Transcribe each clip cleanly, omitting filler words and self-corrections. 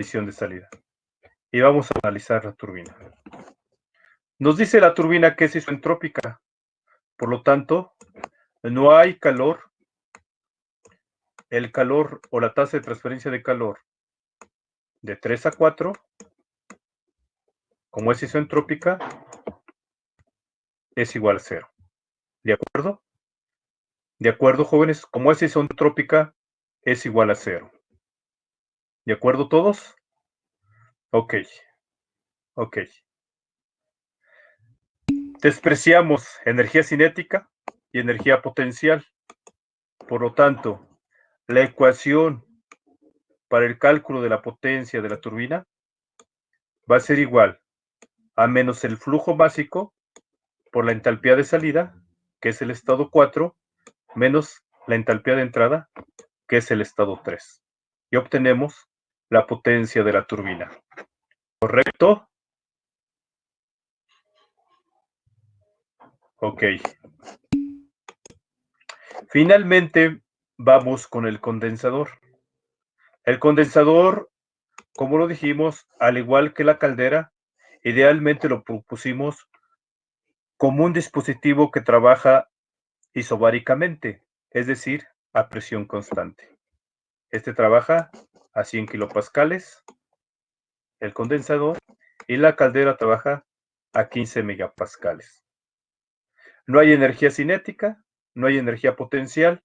medición de salida. Y vamos a analizar la turbina. Nos dice la turbina que es isoentrópica. Por lo tanto, no hay calor. El calor o la tasa de transferencia de calor de 3 a 4, como es isoentrópica, es igual a 0. ¿De acuerdo? ¿De acuerdo, jóvenes? Como es isoentrópica, es igual a 0. ¿De acuerdo todos? Ok. Ok. Despreciamos energía cinética y energía potencial. Por lo tanto, la ecuación para el cálculo de la potencia de la turbina va a ser igual a menos el flujo básico por la entalpía de salida, que es el estado 4, menos la entalpía de entrada, que es el estado 3. Y obtenemos la potencia de la turbina. ¿Correcto? Ok. Finalmente, vamos con el condensador. El condensador, como lo dijimos, al igual que la caldera, idealmente lo propusimos como un dispositivo que trabaja isobáricamente, es decir, a presión constante. Este trabaja a 100 kilopascales, el condensador, y la caldera trabaja a 15 megapascales. No hay energía cinética, no hay energía potencial,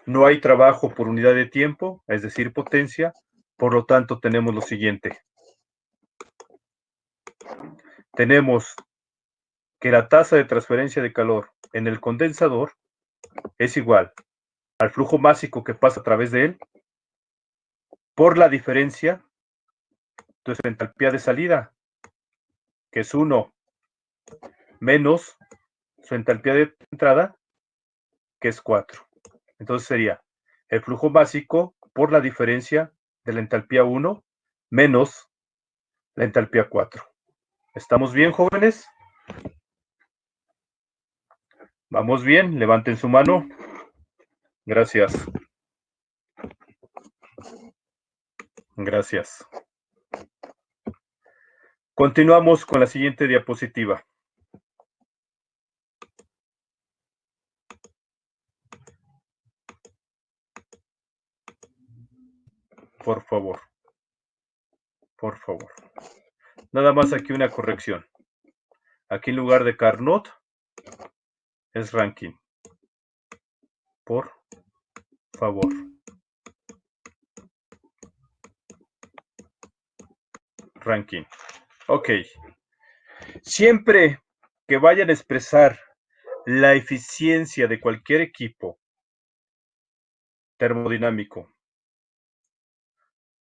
no hay trabajo por unidad de tiempo, es decir, potencia, por lo tanto tenemos lo siguiente. Tenemos que la tasa de transferencia de calor en el condensador es igual al flujo másico que pasa a través de él por la diferencia de su entalpía de salida, que es 1, menos su entalpía de entrada, que es 4. Entonces sería el flujo básico por la diferencia de la entalpía 1 menos la entalpía 4. ¿Estamos bien, jóvenes? ¿Vamos bien? Levanten su mano. Gracias. Gracias. Continuamos con la siguiente diapositiva. Por favor. Por favor. Nada más aquí una corrección. Aquí en lugar de Carnot es Rankine. Por favor. Rankine. Ok. Siempre que vayan a expresar la eficiencia de cualquier equipo termodinámico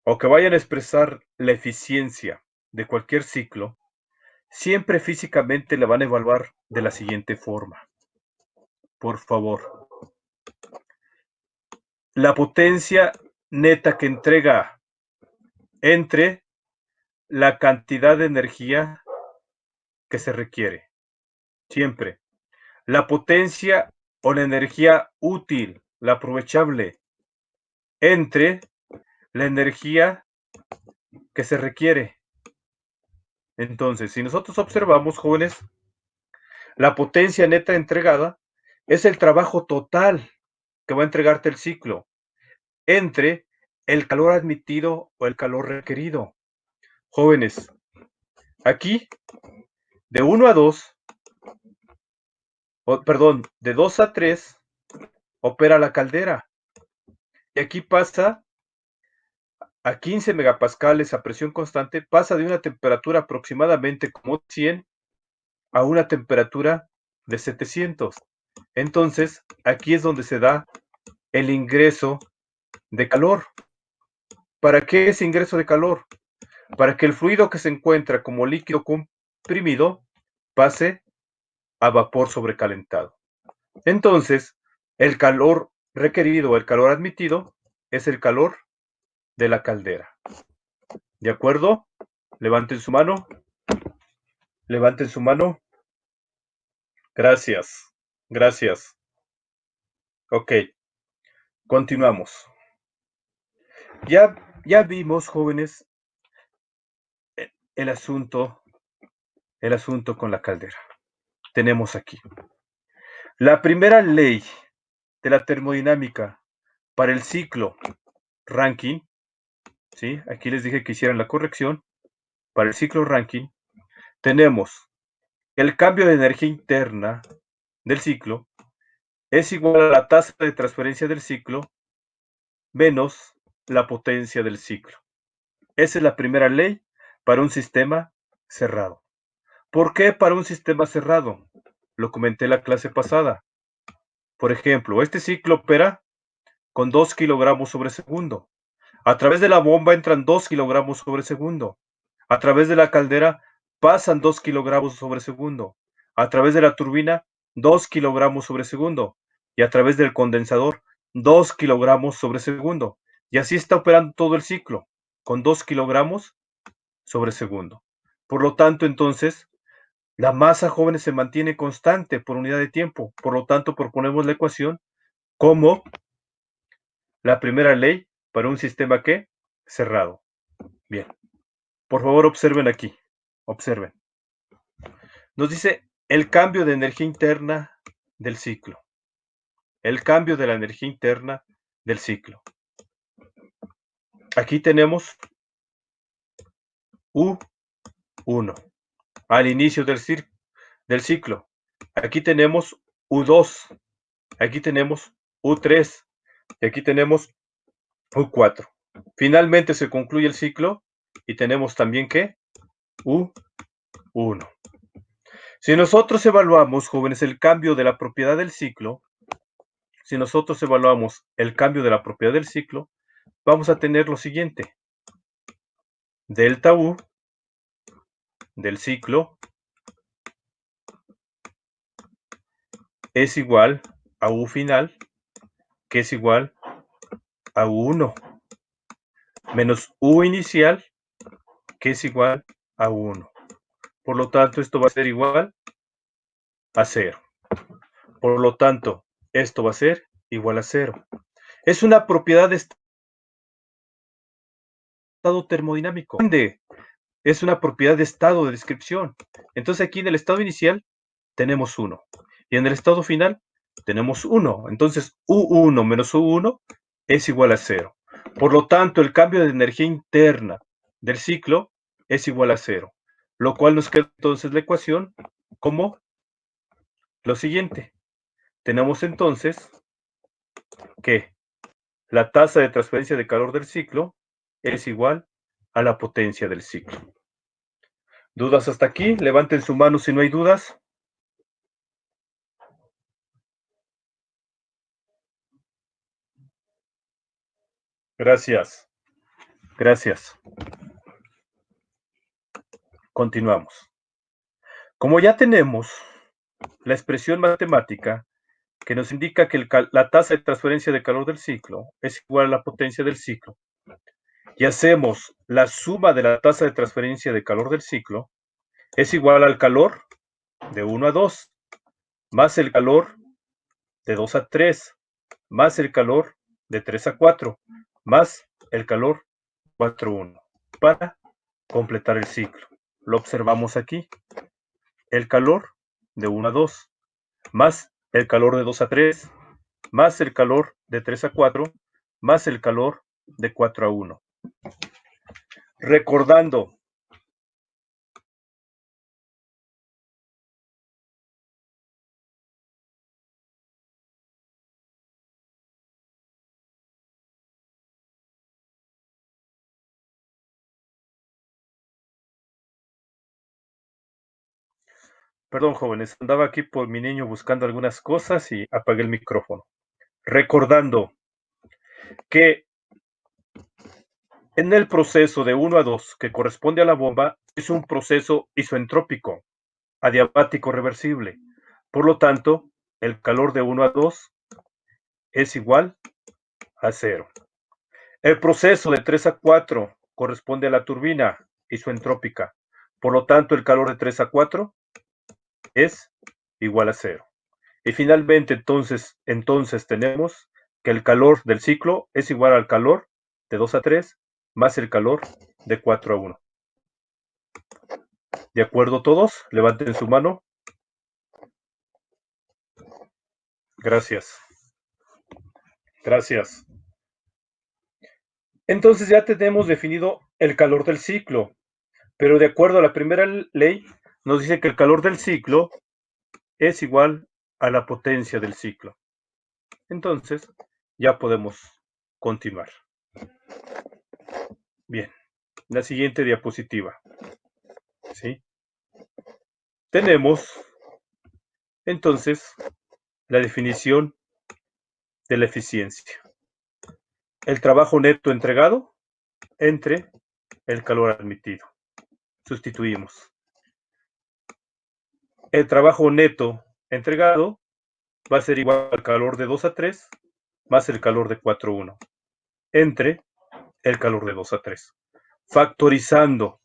o que vayan a expresar la eficiencia de cualquier ciclo, siempre físicamente la van a evaluar de la siguiente forma. Por favor. La potencia neta que entrega entre la cantidad de energía que se requiere. Siempre. La potencia o la energía útil, la aprovechable, entre la energía que se requiere. Entonces, si nosotros observamos, jóvenes, la potencia neta entregada es el trabajo total que va a entregarte el ciclo entre el calor admitido o el calor requerido. Jóvenes, aquí de 1 a 2, perdón, de 2 a 3 opera la caldera. Y aquí pasa a 15 megapascales a presión constante, pasa de una temperatura aproximadamente como 100 a una temperatura de 700. Entonces, aquí es donde se da el ingreso de calor. ¿Para qué es ingreso de calor? Para que el fluido que se encuentra como líquido comprimido pase a vapor sobrecalentado. Entonces, el calor requerido o el calor admitido es el calor de la caldera. ¿De acuerdo? Levanten su mano. Levanten su mano. Gracias. Gracias. Ok. Continuamos. Ya vimos, jóvenes, el asunto con la caldera. Tenemos aquí la primera ley de la termodinámica para el ciclo Rankine, ¿sí? Aquí les dije que hicieran la corrección. Para el ciclo Rankine tenemos el cambio de energía interna del ciclo es igual a la tasa de transferencia del ciclo menos la potencia del ciclo. Esa es la primera ley para un sistema cerrado. ¿Por qué para un sistema cerrado? Lo comenté en la clase pasada. Por ejemplo, este ciclo opera con 2 kilogramos sobre segundo. A través de la bomba entran 2 kilogramos sobre segundo. A través de la caldera pasan 2 kilogramos sobre segundo. A través de la turbina, 2 kilogramos sobre segundo. Y a través del condensador, 2 kilogramos sobre segundo. Y así está operando todo el ciclo, con 2 kilogramos sobre segundo. Por lo tanto, entonces, la masa, jóvenes, se mantiene constante por unidad de tiempo. Por lo tanto, proponemos la ecuación como la primera ley para un sistema ¿qué? Cerrado. Bien. Por favor, observen aquí. Observen. Nos dice el cambio de energía interna del ciclo. El cambio de la energía interna del ciclo. Aquí tenemos U1 al inicio del ciclo. Aquí tenemos U2. Aquí tenemos U3. Y aquí tenemos U4. Finalmente se concluye el ciclo y tenemos también ¿qué? U1. Si nosotros evaluamos, jóvenes, el cambio de la propiedad del ciclo, si nosotros evaluamos el cambio de la propiedad del ciclo, vamos a tener lo siguiente. Delta U del ciclo es igual a U final, que es igual a U1, menos U inicial, que es igual a U1. Por lo tanto, esto va a ser igual a 0. Por lo tanto, esto va a ser igual a 0. Es una propiedad de estado termodinámico. Es una propiedad de estado de descripción. Entonces aquí en el estado inicial tenemos 1. Y en el estado final tenemos 1. Entonces U1 menos U1 es igual a 0. Por lo tanto, el cambio de energía interna del ciclo es igual a 0. Lo cual nos queda entonces la ecuación como lo siguiente. Tenemos entonces que la tasa de transferencia de calor del ciclo es igual a la potencia del ciclo. ¿Dudas hasta aquí? Levanten su mano si no hay dudas. Gracias. Gracias. Continuamos. Como ya tenemos la expresión matemática que nos indica que la tasa de transferencia de calor del ciclo es igual a la potencia del ciclo, y hacemos la suma de la tasa de transferencia de calor del ciclo, es igual al calor de 1 a 2, más el calor de 2 a 3, más el calor de 3 a 4, más el calor 4 a 1, para completar el ciclo. Lo observamos aquí. El calor de 1 a 2, más el calor de 2 a 3, más el calor de 3 a 4, más el calor de 4 a 1. Recordando Perdón, jóvenes, andaba aquí por mi niño buscando algunas cosas y apagué el micrófono. Recordando que en el proceso de 1 a 2 que corresponde a la bomba es un proceso isoentrópico, adiabático reversible. Por lo tanto, el calor de 1 a 2 es igual a 0. El proceso de 3 a 4 corresponde a la turbina isoentrópica. Por lo tanto, el calor de 3 a 4 es igual a 0. Y finalmente, entonces tenemos que el calor del ciclo es igual al calor de 2 a 3 más el calor de 4 a 1. ¿De acuerdo todos? Levanten su mano. Gracias. Gracias. Entonces ya tenemos definido el calor del ciclo, pero de acuerdo a la primera ley, nos dice que el calor del ciclo es igual a la potencia del ciclo. Entonces, ya podemos continuar. Bien, la siguiente diapositiva. ¿Sí? Tenemos, entonces, la definición de la eficiencia. El trabajo neto entregado entre el calor admitido. Sustituimos. El trabajo neto entregado va a ser igual al calor de 2 a 3 más el calor de 4 a 1 entre el calor de 2 a 3. Factorizando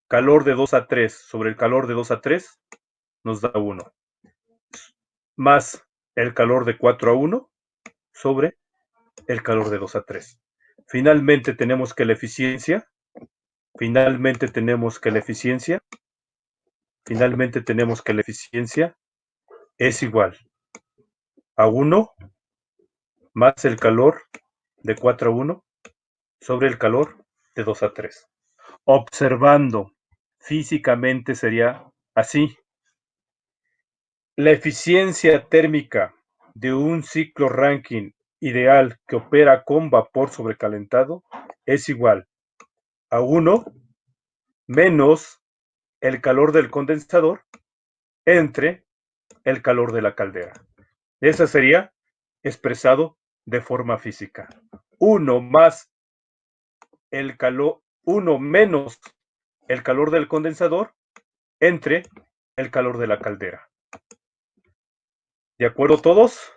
calor de 2 a 3 sobre el calor de 2 a 3 nos da 1. Más el calor de 4 a 1 sobre el calor de 2 a 3. Finalmente tenemos que la eficiencia es igual a 1 más el calor de 4 a 1 sobre el calor de 2 a 3. Observando físicamente sería así. La eficiencia térmica de un ciclo Rankine ideal que opera con vapor sobrecalentado es igual a 1 menos el calor del condensador entre el calor de la caldera. Esa sería expresado de forma física. 1 más el calor, 1 menos el calor del condensador entre el calor de la caldera. ¿De acuerdo todos?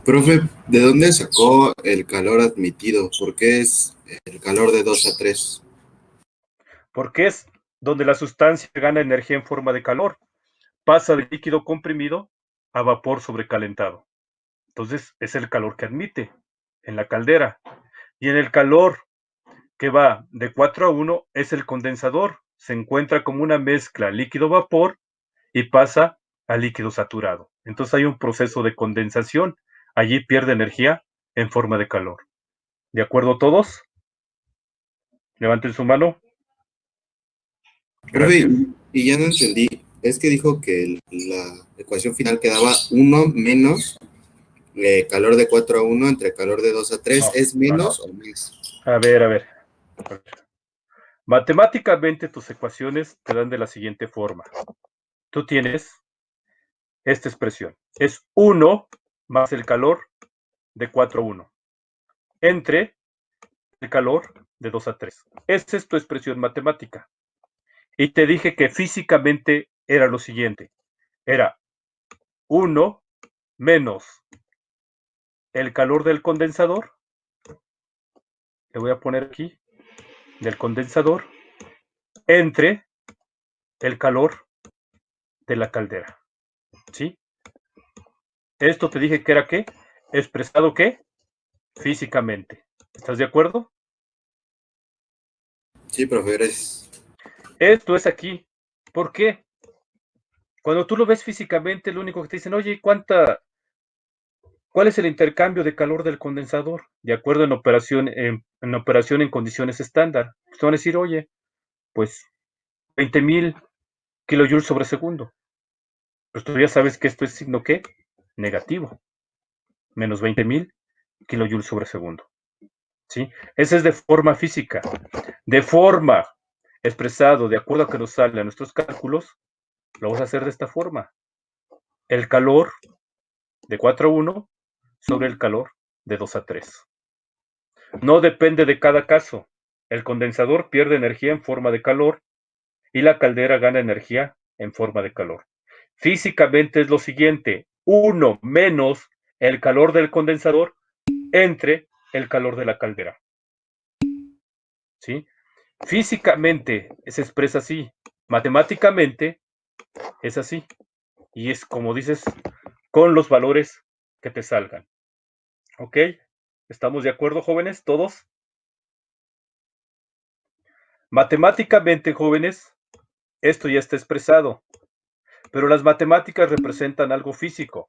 Profe, ¿de dónde sacó el calor admitido? ¿Por qué es el calor de 2 a 3? Porque es donde la sustancia gana energía en forma de calor. Pasa de líquido comprimido a vapor sobrecalentado. Entonces es el calor que admite en la caldera. Y en el calor que va de 4 a 1 es el condensador. Se encuentra como una mezcla líquido-vapor y pasa a líquido saturado. Entonces hay un proceso de condensación. Allí pierde energía en forma de calor. ¿De acuerdo todos? Levanten su mano. Profe, Gracias. y ya no entendí. Es que dijo que la ecuación final quedaba 1 menos calor de 4 a 1 entre calor de 2 a 3. ¿Es No. menos o más? A ver. Matemáticamente tus ecuaciones te dan de la siguiente forma. Tú tienes esta expresión. Es 1 más el calor de 4 a 1 entre el calor de 2 a 3. Esa es tu expresión matemática. Y te dije que físicamente era lo siguiente. Era 1 menos el calor del condensador. Le voy a poner aquí del condensador entre el calor de la caldera. ¿Sí? Esto te dije que era ¿qué? Expresado ¿qué? Físicamente. ¿Estás de acuerdo? Sí, profe, gracias. Esto es aquí. ¿Por qué? Cuando tú lo ves físicamente, lo único que te dicen, oye, ¿cuál es el intercambio de calor del condensador? De acuerdo en operación en condiciones estándar. Pues te van a decir, oye, pues 20,000 kilojoules sobre segundo. Pues tú ya sabes que esto es signo ¿qué? Negativo. Menos 20,000 kilojoules sobre segundo. ¿Sí? Esa es de forma física. De forma expresado, de acuerdo a que nos sale a nuestros cálculos, lo vamos a hacer de esta forma. El calor de 4 a 1 sobre el calor de 2 a 3. No depende de cada caso. El condensador pierde energía en forma de calor y la caldera gana energía en forma de calor. Físicamente es lo siguiente: 1 menos el calor del condensador entre el calor de la caldera. ¿Sí? Físicamente se expresa así. Matemáticamente es así. Y es como dices, con los valores que te salgan. ¿Ok? ¿Estamos de acuerdo, jóvenes? ¿Todos? Matemáticamente, jóvenes, esto ya está expresado, pero las matemáticas representan algo físico,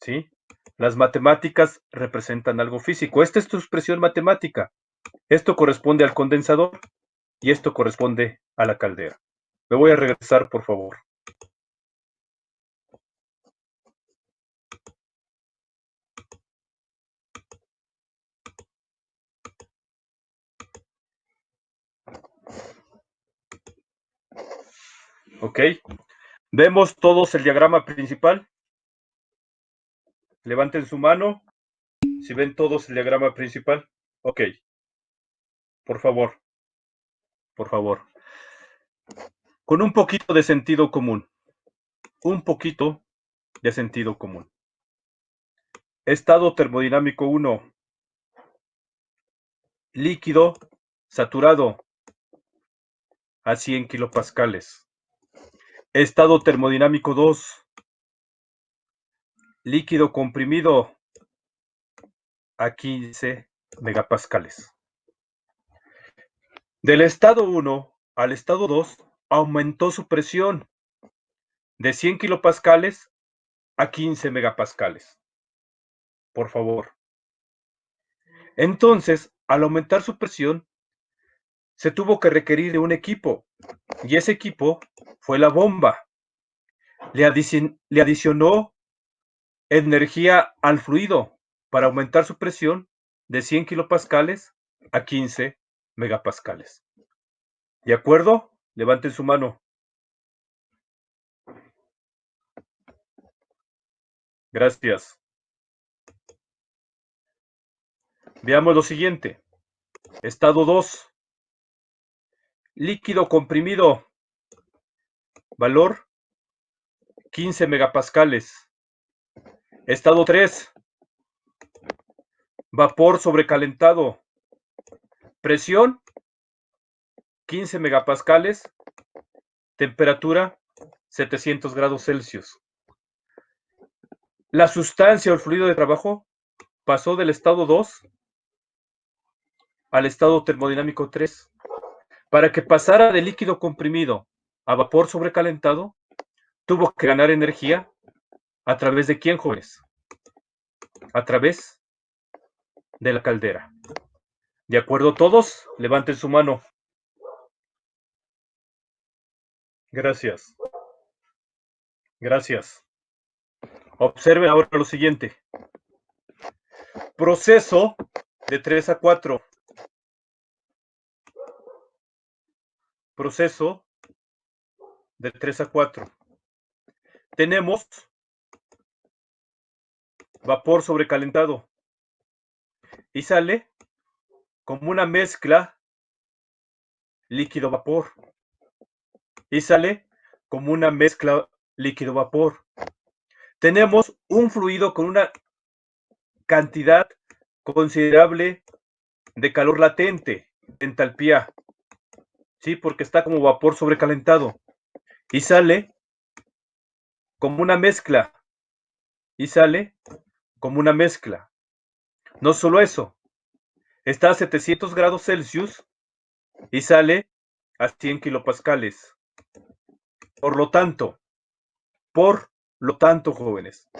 ¿sí? Las matemáticas representan algo físico. Esta es tu expresión matemática. Esto corresponde al condensador y esto corresponde a la caldera. Me voy a regresar, por favor. ¿Ok? ¿Vemos todos el diagrama principal? Levanten su mano si ven todos el diagrama principal. Ok. Por favor. Por favor. Con un poquito de sentido común. Un poquito de sentido común. Estado termodinámico 1. Líquido saturado a 100 kilopascales. Estado termodinámico 2. Líquido comprimido a 15 megapascales. Del estado 1 al estado 2 aumentó su presión de 100 kilopascales a 15 megapascales. Por favor. Entonces, al aumentar su presión, se tuvo que requerir de un equipo, y ese equipo fue la bomba. Le adicionó energía al fluido para aumentar su presión de 100 kilopascales a 15 megapascales. ¿De acuerdo? Levanten su mano. Gracias. Veamos lo siguiente. Estado 2. Líquido comprimido. Valor 15 megapascales. Estado 3. Vapor sobrecalentado. Presión 15 megapascales. Temperatura 700 grados Celsius. La sustancia o el fluido de trabajo pasó del estado 2 al estado termodinámico 3. Para que pasara de líquido comprimido a vapor sobrecalentado, tuvo que ganar energía a través de ¿quién, jóvenes? A través de la caldera. ¿De acuerdo todos? Levanten su mano. Gracias. Gracias. Observen ahora lo siguiente. Proceso de 3 a 4. Proceso de 3 a 4. Tenemos vapor sobrecalentado y sale como una mezcla líquido-vapor y sale como una mezcla líquido-vapor. Tenemos un fluido con una cantidad considerable de calor latente, entalpía, ¿sí? Porque está como vapor sobrecalentado y sale como una mezcla y sale como una mezcla. No solo eso, está a 700 grados Celsius y sale a 100 kilopascales. Por lo tanto, jóvenes,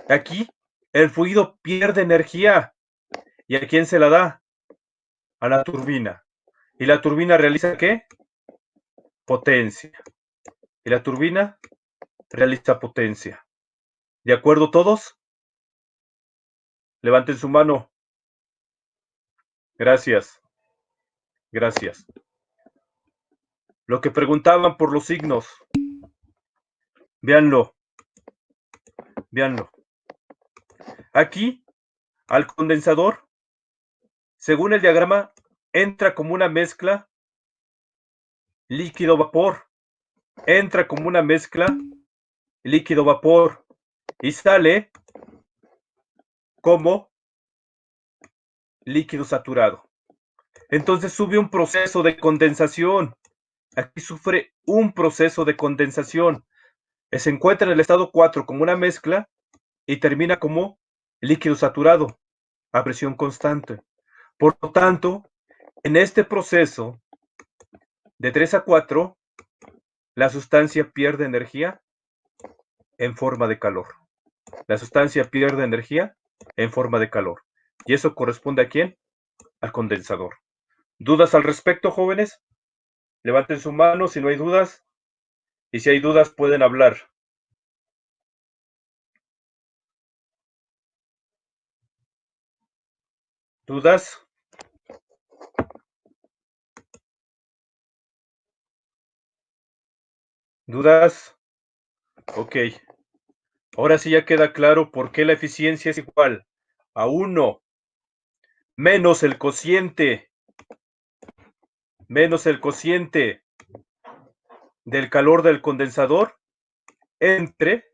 aquí el fluido pierde energía. ¿Y a quién se la da? A la turbina. ¿Y la turbina realiza qué? Potencia. ¿Y la turbina? Realiza potencia. ¿De acuerdo todos? Levanten su mano. Gracias. Gracias. Lo que preguntaban por los signos. Véanlo. Véanlo. Aquí, al condensador, según el diagrama, entra como una mezcla líquido-vapor. Entra como una mezcla líquido-vapor y sale como líquido saturado. Entonces sube un proceso de condensación. Aquí sufre un proceso de condensación. Se encuentra en el estado 4 como una mezcla y termina como líquido saturado a presión constante. Por lo tanto, en este proceso De 3 a 4, la sustancia pierde energía en forma de calor. La sustancia pierde energía en forma de calor. ¿Y eso corresponde a quién? Al condensador. ¿Dudas al respecto, jóvenes? Levanten su mano si no hay dudas. Y si hay dudas, pueden hablar. ¿Dudas? ¿Dudas? Ok. Ahora sí ya queda claro por qué la eficiencia es igual a 1 menos el cociente del calor del condensador entre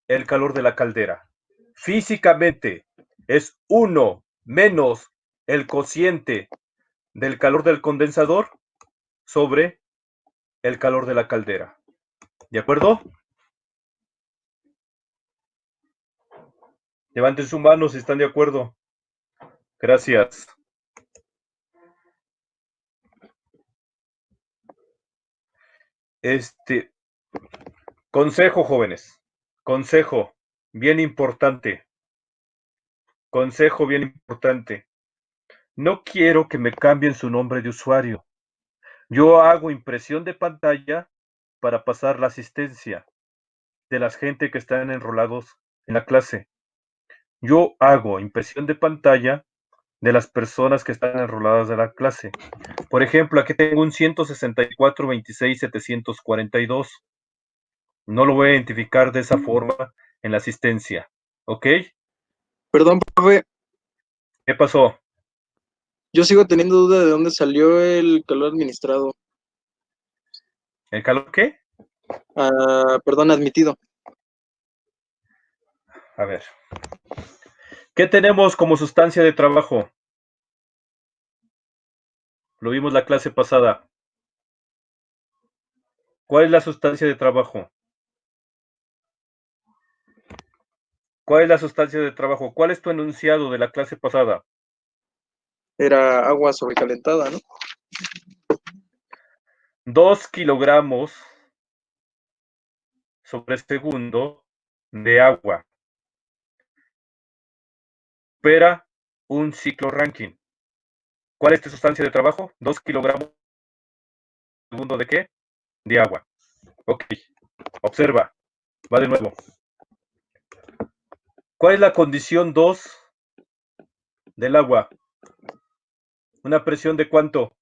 el calor de la caldera. Físicamente es 1 menos el cociente del calor del condensador sobre el calor de la caldera. ¿De acuerdo? Levanten su mano si están de acuerdo. Gracias. Consejo, jóvenes. Consejo bien importante. Consejo bien importante. No quiero que me cambien su nombre de usuario. Yo hago impresión de pantalla para pasar la asistencia de la gente que están enrolados en la clase. Yo hago impresión de pantalla de las personas que están enroladas de la clase. Por ejemplo, aquí tengo un 164.26.742. No lo voy a identificar de esa forma en la asistencia. ¿Ok? Perdón, profe, ¿Qué pasó? yo sigo teniendo duda de dónde salió el calor administrado. ¿El calor qué? Perdón, admitido. A ver. ¿Qué tenemos como sustancia de trabajo? Lo vimos la clase pasada. ¿Cuál es la sustancia de trabajo? ¿Cuál es la sustancia de trabajo? ¿Cuál es tu enunciado de la clase pasada? Era agua sobrecalentada, ¿no? 2 kilogramos sobre segundo de agua. Opera un ciclo Rankine. ¿Cuál es tu sustancia de trabajo? 2 kilogramos segundo de qué? De agua. Ok. Observa. Va de nuevo. ¿Cuál es la condición 2 del agua? ¿Una presión de cuánto?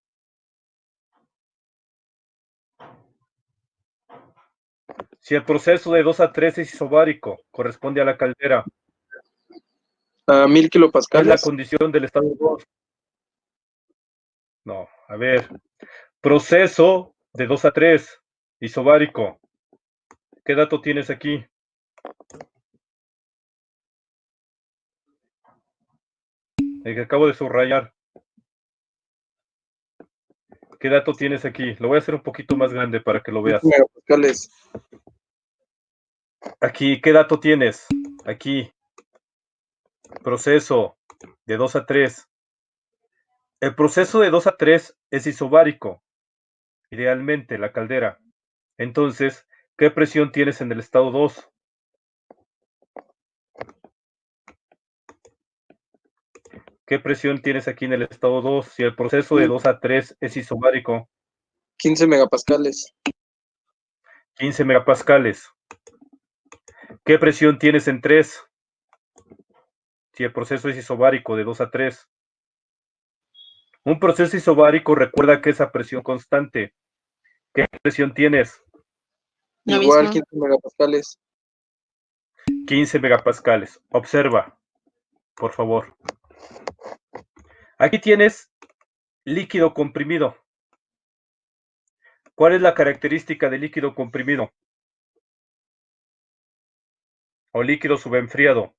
Si el proceso de 2 a 3 es isobárico, corresponde a la caldera. A 1000 ¿Cuál es la kilopascales. condición del estado 2? No, a ver. Proceso de 2 a 3, isobárico. ¿Qué dato tienes aquí? El que acabo de subrayar. ¿Qué dato tienes aquí? Lo voy a hacer un poquito más grande para que lo veas. Megapascales. Aquí, ¿qué dato tienes? Aquí. Proceso de 2 a 3. El proceso de 2 a 3 es isobárico. Idealmente, la caldera. Entonces, ¿qué presión tienes en el estado 2? ¿Qué presión tienes aquí en el estado 2? Si el proceso de 2 a 3 es isobárico. 15 megapascales. 15 megapascales. ¿Qué presión tienes en 3? Si el proceso es isobárico de 2 a 3. Un proceso isobárico recuerda que es a presión constante. ¿Qué presión tienes? Igual 15 megapascales. 15 megapascales. Observa, por favor. Aquí tienes líquido comprimido. ¿Cuál es la característica del líquido comprimido? O líquido subenfriado.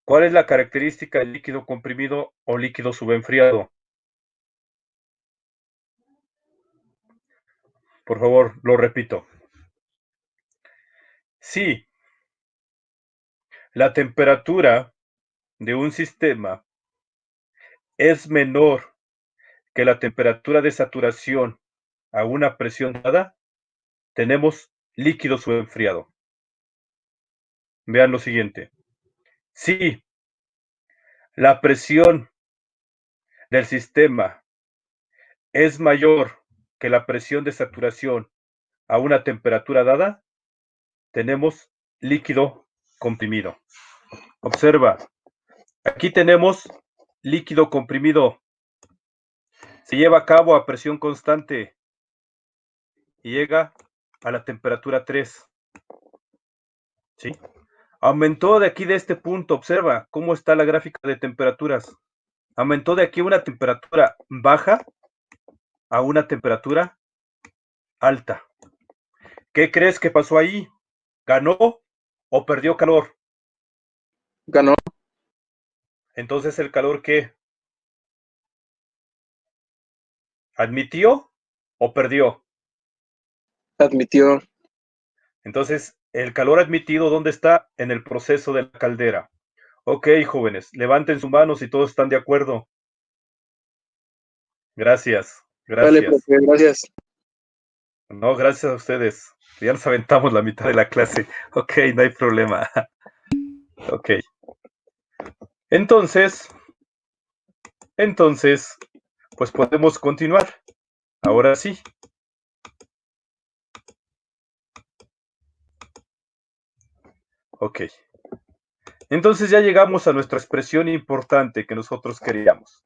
¿Cuál es la característica del líquido comprimido o líquido subenfriado? Por favor, lo repito. Si la temperatura de un sistema es menor que la temperatura de saturación a una presión dada, tenemos líquido subenfriado. Vean lo siguiente. Si la presión del sistema es mayor que la presión de saturación a una temperatura dada, tenemos líquido comprimido. Observa, aquí tenemos líquido comprimido. Se lleva a cabo a presión constante y llega a la temperatura 3. ¿Sí? Aumentó de aquí de este punto, observa cómo está la gráfica de temperaturas. Aumentó de aquí una temperatura baja a una temperatura alta. ¿Qué crees que pasó ahí? ¿Ganó o perdió calor? Ganó. Entonces, ¿el calor qué? ¿Admitió o perdió? Admitió. Entonces, el calor admitido, ¿dónde está? En el proceso de la caldera. Ok, jóvenes, levanten sus manos si todos están de acuerdo. Gracias, Vale, gracias. profe, gracias. No, gracias a ustedes. Ya nos aventamos la mitad de la clase. Ok, no hay problema. Ok. Entonces, pues podemos continuar. Ahora sí. Ok. Entonces ya llegamos a nuestra expresión importante que nosotros queríamos,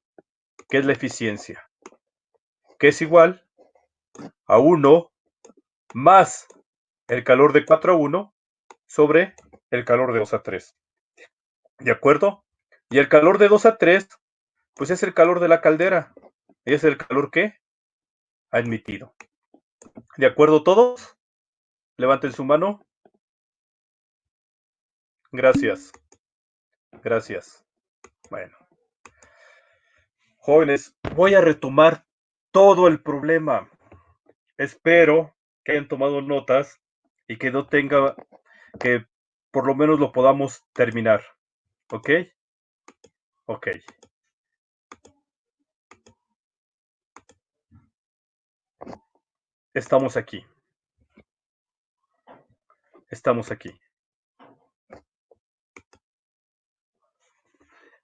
que es la eficiencia, que es igual a 1 más el calor de 4 a 1 sobre el calor de 2 a 3. ¿De acuerdo? Y el calor de 2 a 3, pues es el calor de la caldera. Es el calor que admitido. ¿De acuerdo todos? Levanten su mano. Gracias. Gracias. Bueno. Jóvenes, voy a retomar todo el problema. Espero que hayan tomado notas y que no tenga, que por lo menos lo podamos terminar. ¿Ok? Ok. Estamos aquí. Estamos aquí.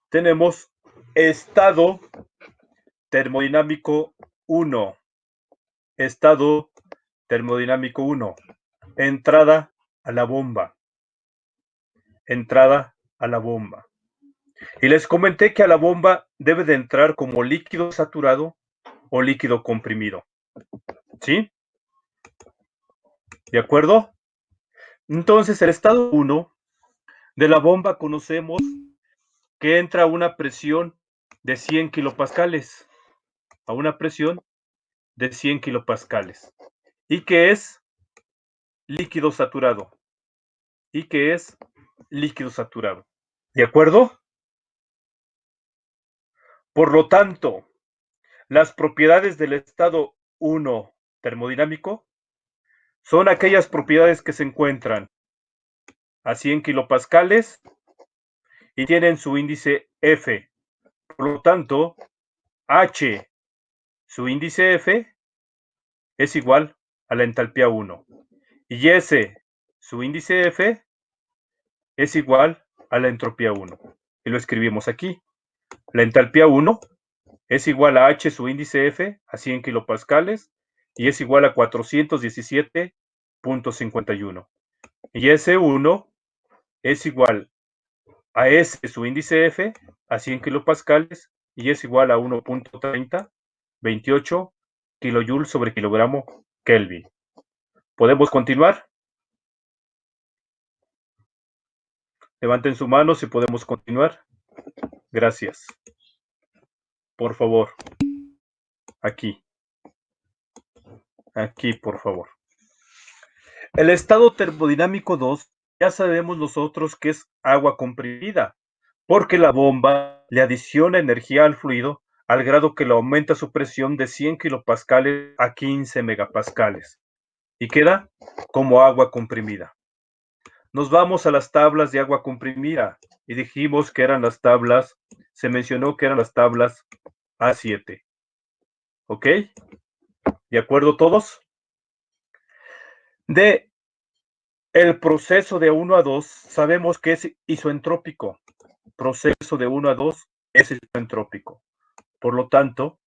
Tenemos estado termodinámico 1. Estado termodinámico 1. Entrada a la bomba. Entrada a la bomba. Y les comenté que a la bomba debe de entrar como líquido saturado o líquido comprimido. ¿Sí? ¿De acuerdo? Entonces, el estado 1 de la bomba conocemos que entra a una presión de 100 kilopascales. A una presión de 100 kilopascales. Y que es líquido saturado. Y que es líquido saturado. ¿De acuerdo? Por lo tanto, las propiedades del estado 1 termodinámico son aquellas propiedades que se encuentran a 100 kilopascales y tienen su índice F. Por lo tanto, H, su índice F, es igual a la entalpía 1. Y S, su índice F, es igual a la entropía 1. Y lo escribimos aquí. La entalpía 1 es igual a H, su índice F, a 100 kilopascales, y es igual a 417.51. Y S1 es igual a S, su índice F, a 100 kilopascales, y es igual a 1.3028 kilojoules sobre kilogramo Kelvin. ¿Podemos continuar? Levanten su mano si podemos continuar. Gracias. Por favor. Aquí. Aquí, por favor. El estado termodinámico 2, ya sabemos nosotros que es agua comprimida, porque la bomba le adiciona energía al fluido al grado que le aumenta su presión de 100 kilopascales a 15 megapascales y queda como agua comprimida. Nos vamos a las tablas de agua comprimida y dijimos que eran las tablas se mencionó que eran las tablas A7. ¿Ok? ¿De acuerdo todos? De el proceso de 1 a 2 sabemos que es isoentrópico. Proceso de 1 a 2 es isoentrópico. Por lo tanto,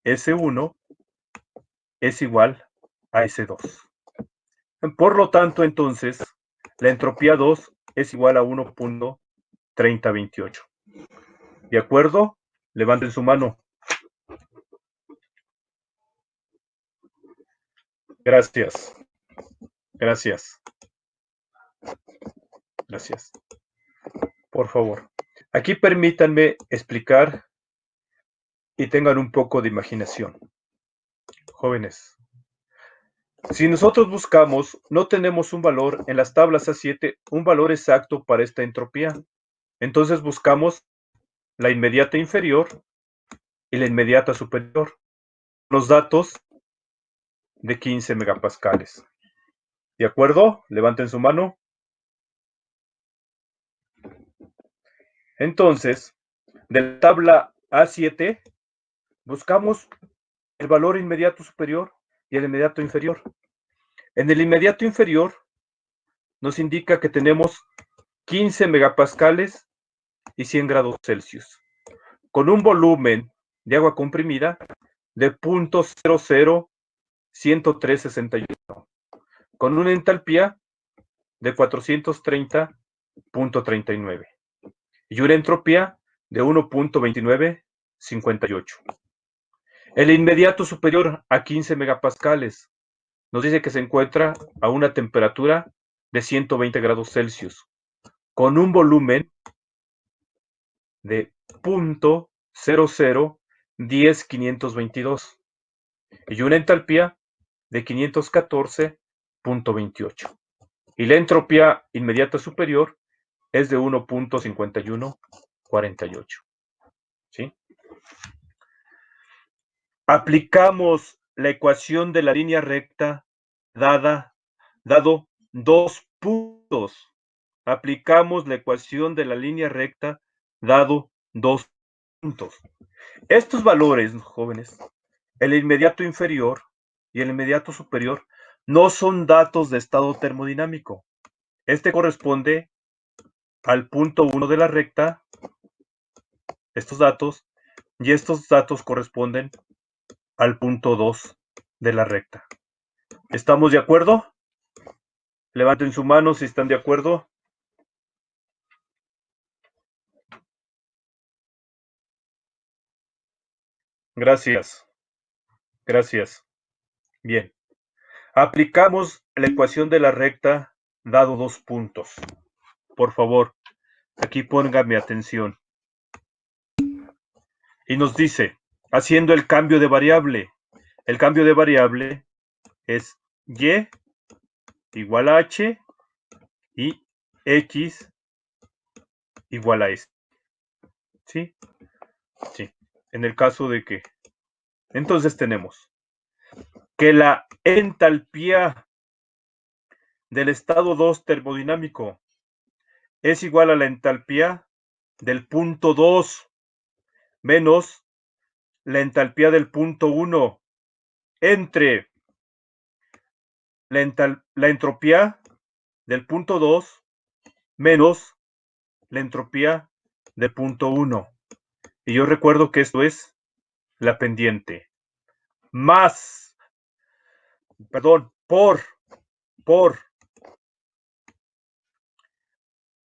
S1 es igual a S2. Por lo tanto, entonces, la entropía 2 es igual a 1.3028. ¿De acuerdo? Levanten su mano. Gracias. Gracias. Gracias. Por favor. Aquí permítanme explicar y tengan un poco de imaginación. Jóvenes, si nosotros buscamos, no tenemos un valor en las tablas A7, un valor exacto para esta entropía. Entonces buscamos la inmediata inferior y la inmediata superior. Los datos de 15 megapascales. ¿De acuerdo? Levanten su mano. Entonces, de la tabla A7, buscamos el valor inmediato superior y el inmediato inferior. En el inmediato inferior nos indica que tenemos 15 megapascales y 100 grados Celsius, con un volumen de agua comprimida de 0.001361, con una entalpía de 430.39 y una entropía de 1.2958. El inmediato superior a 15 megapascales nos dice que se encuentra a una temperatura de 120 grados Celsius, con un volumen de 0.0010522 y una entalpía de 514.28. Y la entropía inmediata superior es de 1.5148. ¿Sí? Aplicamos la ecuación de la línea recta dado 2 puntos. Aplicamos la ecuación de la línea recta dado 2 puntos. Estos valores, jóvenes, el inmediato inferior y el inmediato superior, no son datos de estado termodinámico. Este corresponde al punto 1 de la recta, estos datos, y estos datos corresponden al punto 2 de la recta. ¿Estamos de acuerdo? Levanten su mano si están de acuerdo. Gracias. Gracias. Bien. Aplicamos la ecuación de la recta dado 2 puntos. Por favor, aquí póngame atención. Y nos dice, haciendo el cambio de variable. El cambio de variable es y igual a h y x igual a s. ¿Sí? Sí. En el caso de que... Entonces tenemos que la entalpía del estado 2 termodinámico es igual a la entalpía del punto 2 menos la entalpía del punto 1 entre la entropía del punto 2 menos la entropía del punto 1. Y yo recuerdo que esto es la pendiente. Más, perdón, por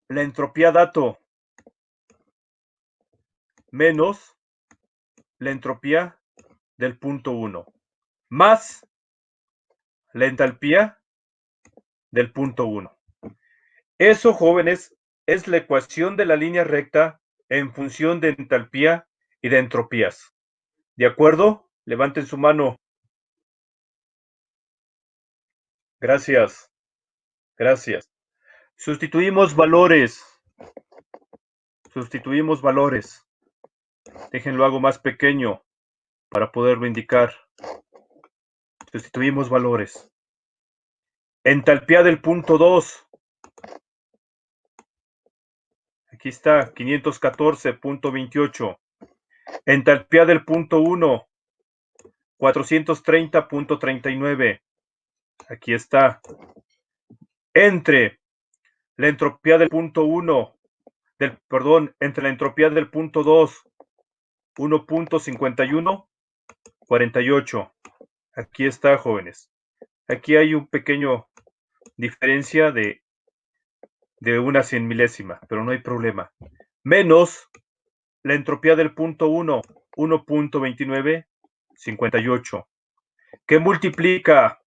la entropía dato menos la entropía del punto 1 más la entalpía del punto 1. Eso, jóvenes, es la ecuación de la línea recta en función de entalpía y de entropías. ¿De acuerdo? Levanten su mano. Gracias. Gracias. Sustituimos valores. Sustituimos valores. Déjenlo hago más pequeño para poderlo indicar. Sustituimos valores. Entalpía del punto 2. Aquí está, 514.28. Entalpía del punto 1, 430.39. Aquí está. Entre la entropía del punto 1, entre la entropía del punto 2, 1.51, 48. Aquí está, jóvenes. Aquí hay un pequeño diferencia de una 100 milésima, pero no hay problema. Menos la entropía del punto 1, 1.29, 58. ¿Qué multiplica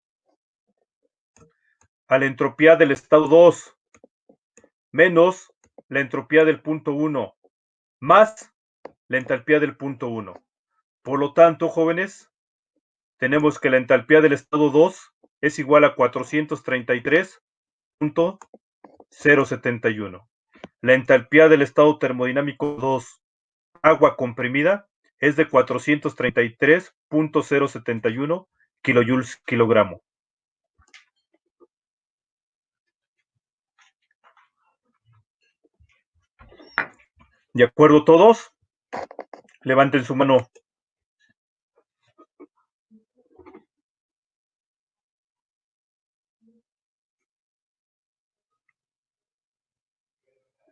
a la entropía del estado 2 menos la entropía del punto 1 más la entalpía del punto 1? Por lo tanto, jóvenes, tenemos que la entalpía del estado 2 es igual a 433.071. La entalpía del estado termodinámico 2, agua comprimida, es de 433.071 kilojoules kilogramo. ¿De acuerdo todos? Levanten su mano.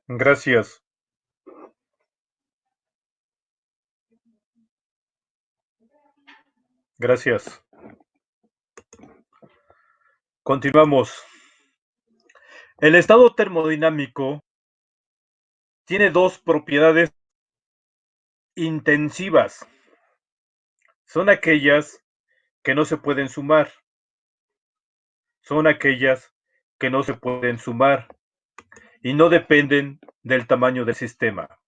Gracias. Gracias. Continuamos. El estado termodinámico tiene dos propiedades intensivas. Son aquellas que no se pueden sumar. Son aquellas que no se pueden sumar y no dependen del tamaño del sistema.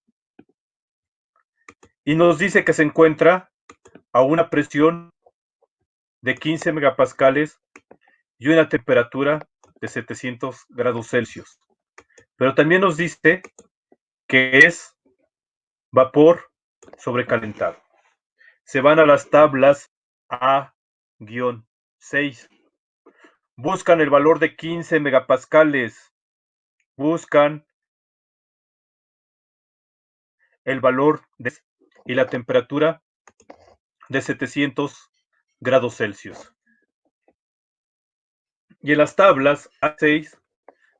Y nos dice que se encuentra a una presión de 15 megapascales y una temperatura de 700 grados Celsius. Pero también nos dice que es vapor sobrecalentado. Se van a las tablas A-6. Buscan el valor de 15 megapascales. Buscan el valor y la temperatura de 700 grados Celsius. Y en las tablas A6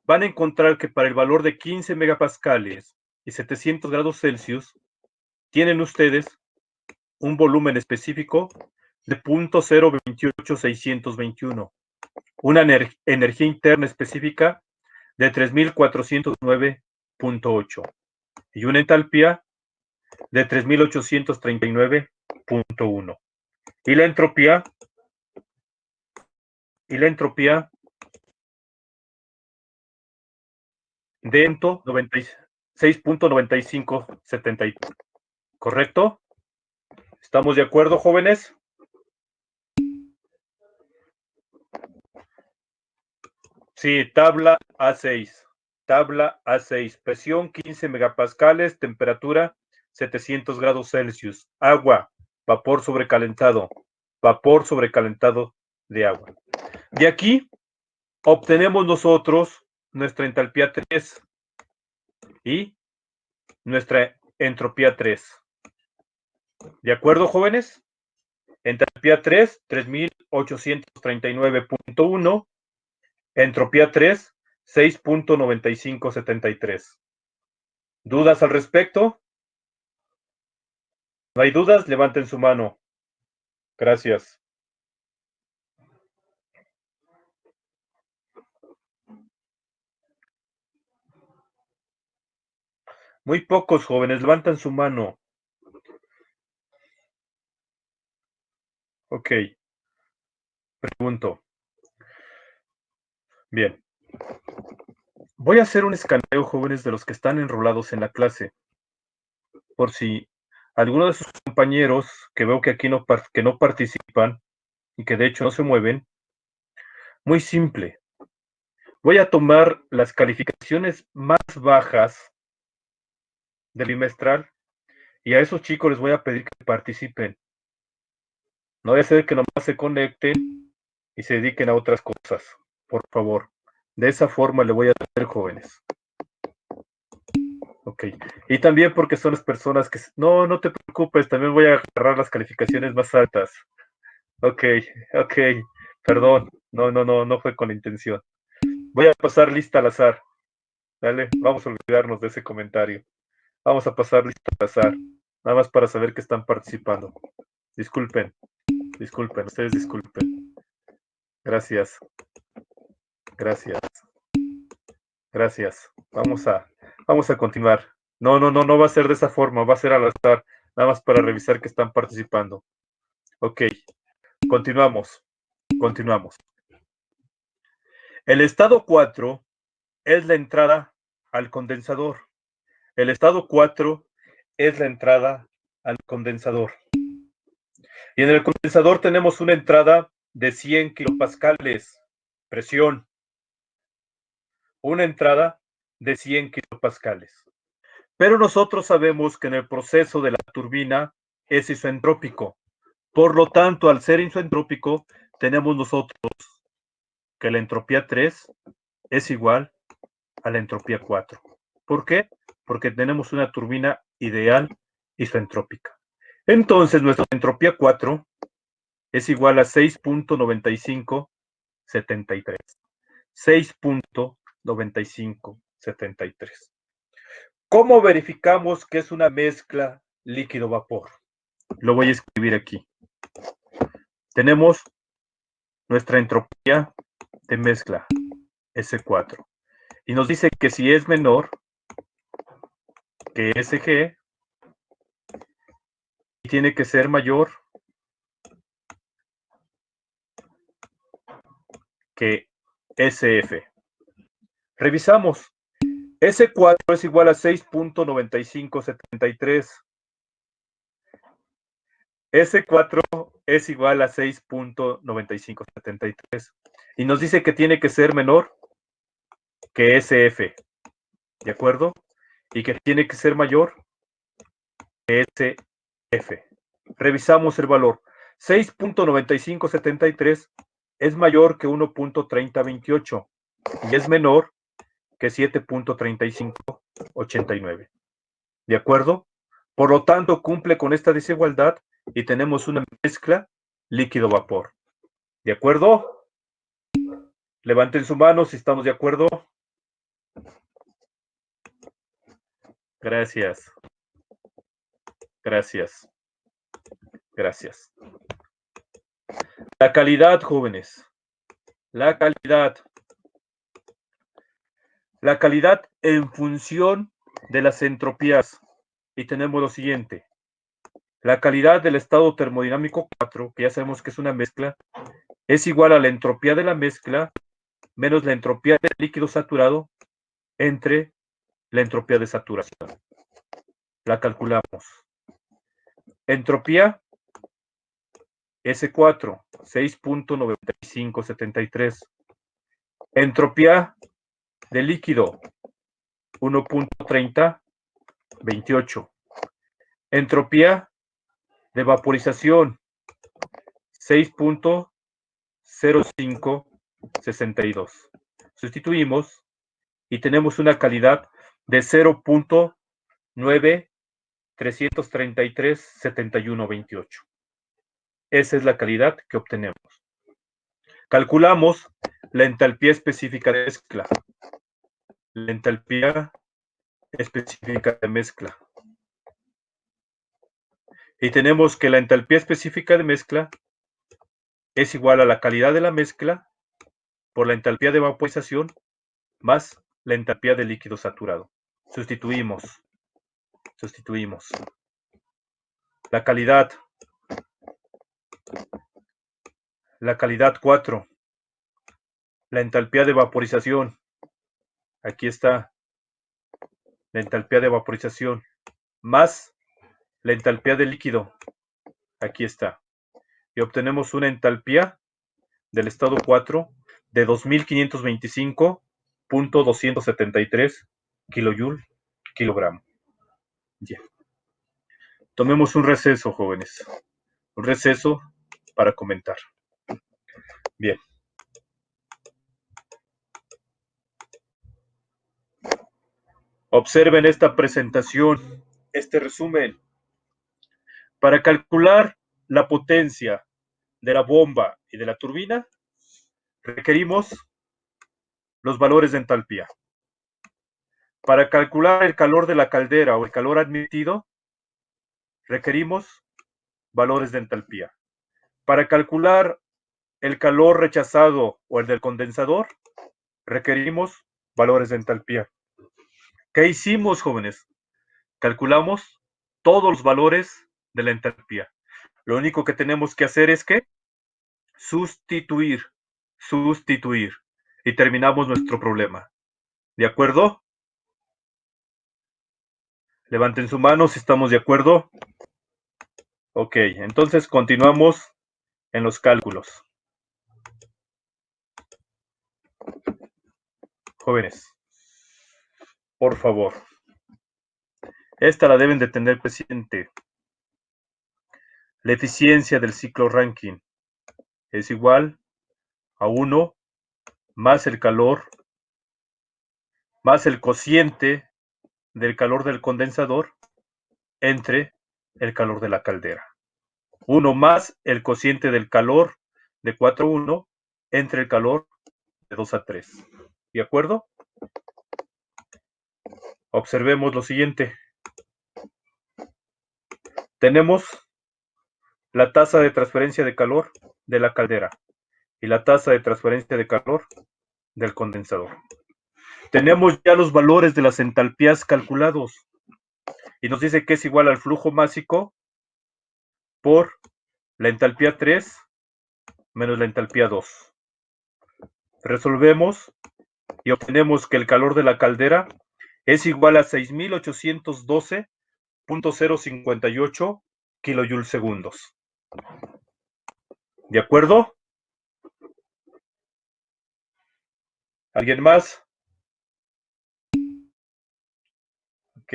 van a encontrar que para el valor de 15 megapascales y 700 grados Celsius tienen ustedes un volumen específico de 0.028621, una energía interna específica de 3409.8 y una entalpía de 3839.1. Y la entropía de 96.9573. ¿Correcto? ¿Estamos de acuerdo, jóvenes? Sí, tabla A6. Tabla A6. Presión 15 megapascales, temperatura 700 grados Celsius. Agua, vapor sobrecalentado. Vapor sobrecalentado de agua. De aquí obtenemos nosotros nuestra entalpía 3 y nuestra entropía 3. ¿De acuerdo, jóvenes? Entalpía 3, 3839.1. Entropía 3, 6.9573. ¿Dudas al respecto? ¿No hay dudas? Levanten su mano. Gracias. Muy pocos jóvenes levantan su mano. Ok. Pregunto. Bien. Voy a hacer un escaneo, jóvenes, de los que están enrolados en la clase. Por si alguno de sus compañeros, que veo que aquí no participan y que de hecho no se mueven, muy simple. Voy a tomar las calificaciones más bajas del bimestral y a esos chicos les voy a pedir que participen. No voy a hacer que nomás se conecten y se dediquen a otras cosas, por favor. De esa forma le voy a hacer, jóvenes. Ok. Y también porque son las personas que... No te preocupes, también voy a agarrar las calificaciones más altas. Ok, ok. Perdón. No fue con la intención. Voy a pasar lista al azar. Dale, vamos a olvidarnos de ese comentario. Vamos a pasar lista al azar. Nada más para saber que están participando. Disculpen, ustedes disculpen. Gracias. Vamos a continuar. No va a ser de esa forma, va a ser al azar, nada más para revisar que están participando. Ok, continuamos. El estado 4 es la entrada al condensador. El estado 4 es la entrada al condensador. Y en el condensador tenemos una entrada de 100 kilopascales, presión. Una entrada de 100 kilopascales. Pero nosotros sabemos que en el proceso de la turbina es isentrópico. Por lo tanto, al ser isentrópico, tenemos nosotros que la entropía 3 es igual a la entropía 4. ¿Por qué? Porque tenemos una turbina ideal isentrópica. Entonces, nuestra entropía 4 es igual a 6.9573. 6.9573. ¿Cómo verificamos que es una mezcla líquido-vapor? Lo voy a escribir aquí. Tenemos nuestra entropía de mezcla, S4. Y nos dice que si es menor que SG, tiene que ser mayor que SF. Revisamos. S4 es igual a 6.9573. S4 es igual a 6.9573. Y nos dice que tiene que ser menor que SF. ¿De acuerdo? Y que tiene que ser mayor que SF. Revisamos el valor. 6.9573 es mayor que 1.3028 y es menor que 7.3589. ¿De acuerdo? Por lo tanto, cumple con esta desigualdad y tenemos una mezcla líquido-vapor. ¿De acuerdo? Levanten su mano si estamos de acuerdo. Gracias. La calidad, jóvenes. La calidad en función de las entropías. Y tenemos lo siguiente. La calidad del estado termodinámico 4, que ya sabemos que es una mezcla, es igual a la entropía de la mezcla menos la entropía del líquido saturado entre la entropía de saturación. La calculamos. Entropía S4, 6.9573. Entropía de líquido, 1.3028. Entropía de vaporización, 6.0562. Sustituimos y tenemos una calidad de 0.93337128. Esa es la calidad que obtenemos. Calculamos la entalpía específica de mezcla. La entalpía específica de mezcla. Y tenemos que la entalpía específica de mezcla es igual a la calidad de la mezcla por la entalpía de vaporización más la entalpía de líquido saturado. Sustituimos. La calidad 4. La entalpía de vaporización. Aquí está. La entalpía de vaporización más la entalpía de líquido. Aquí está. Y obtenemos una entalpía del estado 4 de 2525.273 kilojoule kilogramo. Bien. Tomemos un receso, jóvenes. Un receso para comentar. Bien. Observen esta presentación, este resumen. Para calcular la potencia de la bomba y de la turbina, requerimos los valores de entalpía. Para calcular el calor de la caldera o el calor admitido, requerimos valores de entalpía. Para calcular el calor rechazado o el del condensador, requerimos valores de entalpía. ¿Qué hicimos, jóvenes? Calculamos todos los valores de la entalpía. Lo único que tenemos que hacer es que sustituir. Y terminamos nuestro problema. ¿De acuerdo? Levanten su mano si estamos de acuerdo. Ok, entonces continuamos en los cálculos. Jóvenes, por favor. Esta la deben de tener presente. La eficiencia del ciclo Rankine es igual a 1 más el calor, más el cociente del calor del condensador entre el calor de la caldera. 1 más el cociente del calor de 4 a 1 entre el calor de 2 a 3. ¿De acuerdo? Observemos lo siguiente. Tenemos la tasa de transferencia de calor de la caldera y la tasa de transferencia de calor del condensador. Tenemos ya los valores de las entalpías calculados y nos dice que es igual al flujo másico por la entalpía 3 menos la entalpía 2. Resolvemos y obtenemos que el calor de la caldera es igual a 6.812.058 kilojoules segundos. ¿De acuerdo? ¿Alguien más? Ok.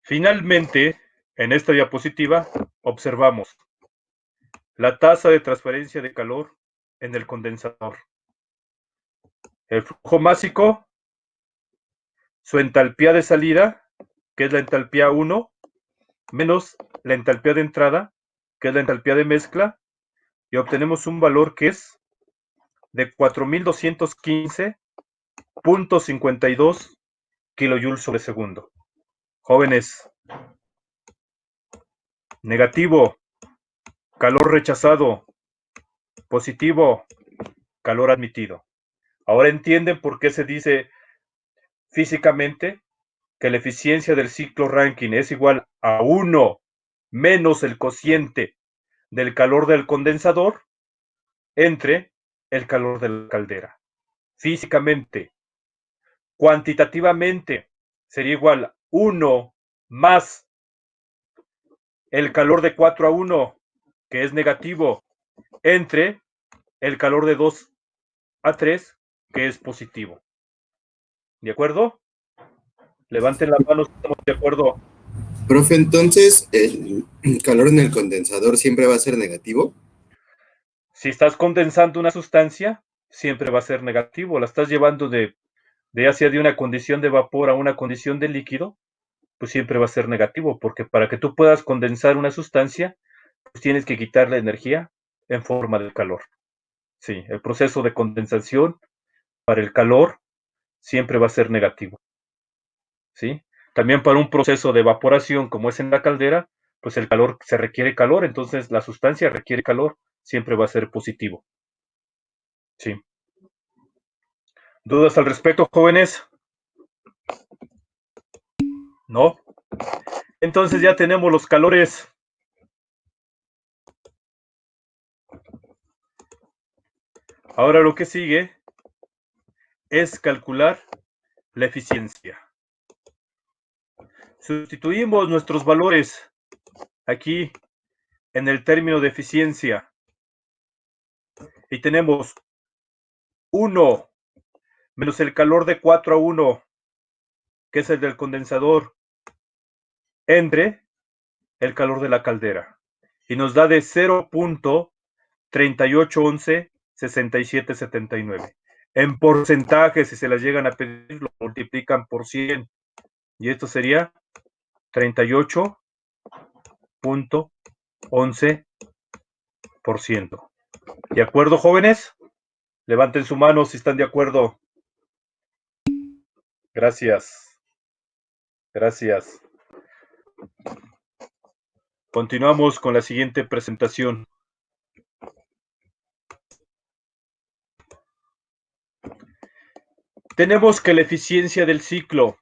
Finalmente, en esta diapositiva, observamos la tasa de transferencia de calor en el condensador. El flujo másico, su entalpía de salida, que es la entalpía 1, menos la entalpía de entrada, que es la entalpía de mezcla, y obtenemos un valor que es de 4.215.52 kilojoules sobre segundo. Jóvenes, negativo, calor rechazado, positivo, calor admitido. Ahora entienden por qué se dice físicamente que la eficiencia del ciclo Rankine es igual a 1 menos el cociente del calor del condensador entre el calor de la caldera. Físicamente, cuantitativamente, sería igual a 1 más el calor de 4 a 1, que es negativo, entre el calor de 2 a 3, que es positivo. ¿De acuerdo? Levanten la mano si estamos de acuerdo. Profe, entonces, ¿el calor en el condensador siempre va a ser negativo? Si estás condensando una sustancia, siempre va a ser negativo. La estás llevando ya sea de una condición de vapor a una condición de líquido, pues siempre va a ser negativo, porque para que tú puedas condensar una sustancia, pues tienes que quitarle energía en forma de calor. Sí, el proceso de condensación para el calor siempre va a ser negativo. ¿Sí? También para un proceso de evaporación, como es en la caldera, pues el calor, se requiere calor, entonces la sustancia requiere calor, siempre va a ser positivo. Sí. ¿Dudas al respecto, jóvenes? ¿No? Entonces ya tenemos los calores. Ahora lo que sigue es calcular la eficiencia. Sustituimos nuestros valores aquí en el término de eficiencia y tenemos 1 menos el calor de 4 a 1, que es el del condensador, entre el calor de la caldera. Y nos da de 0.38116779. En porcentaje, si se las llegan a pedir, lo multiplican por 100. Y esto sería 38.11%. ¿De acuerdo, jóvenes? Levanten su mano si están de acuerdo. Gracias. Gracias. Continuamos con la siguiente presentación. Tenemos que la eficiencia del ciclo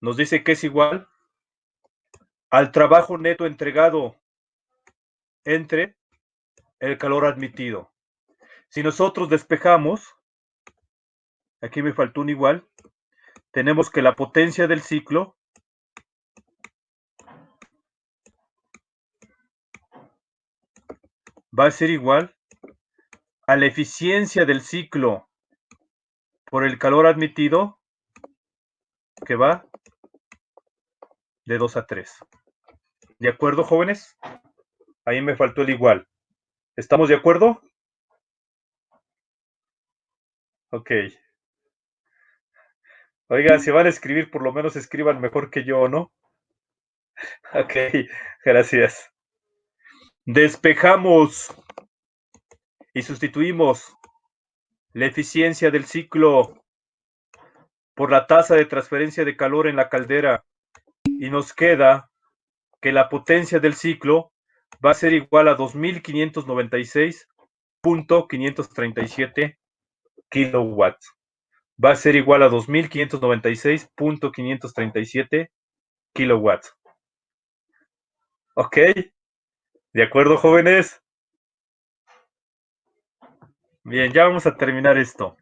nos dice que es igual al trabajo neto entregado entre el calor admitido. Si nosotros despejamos, aquí me faltó un igual, tenemos que la potencia del ciclo va a ser igual a la eficiencia del ciclo por el calor admitido, que va de 2 a 3. ¿De acuerdo, jóvenes? Ahí me faltó el igual. ¿Estamos de acuerdo? Ok. Oigan, si van a escribir, por lo menos escriban mejor que yo, ¿no? Ok, gracias. Despejamos y sustituimos la eficiencia del ciclo por la tasa de transferencia de calor en la caldera y nos queda que la potencia del ciclo va a ser igual a 2596.537 kilowatts. Va a ser igual a 2596.537 kilowatts. ¿Ok? ¿De acuerdo, jóvenes? Bien, ya vamos a terminar esto.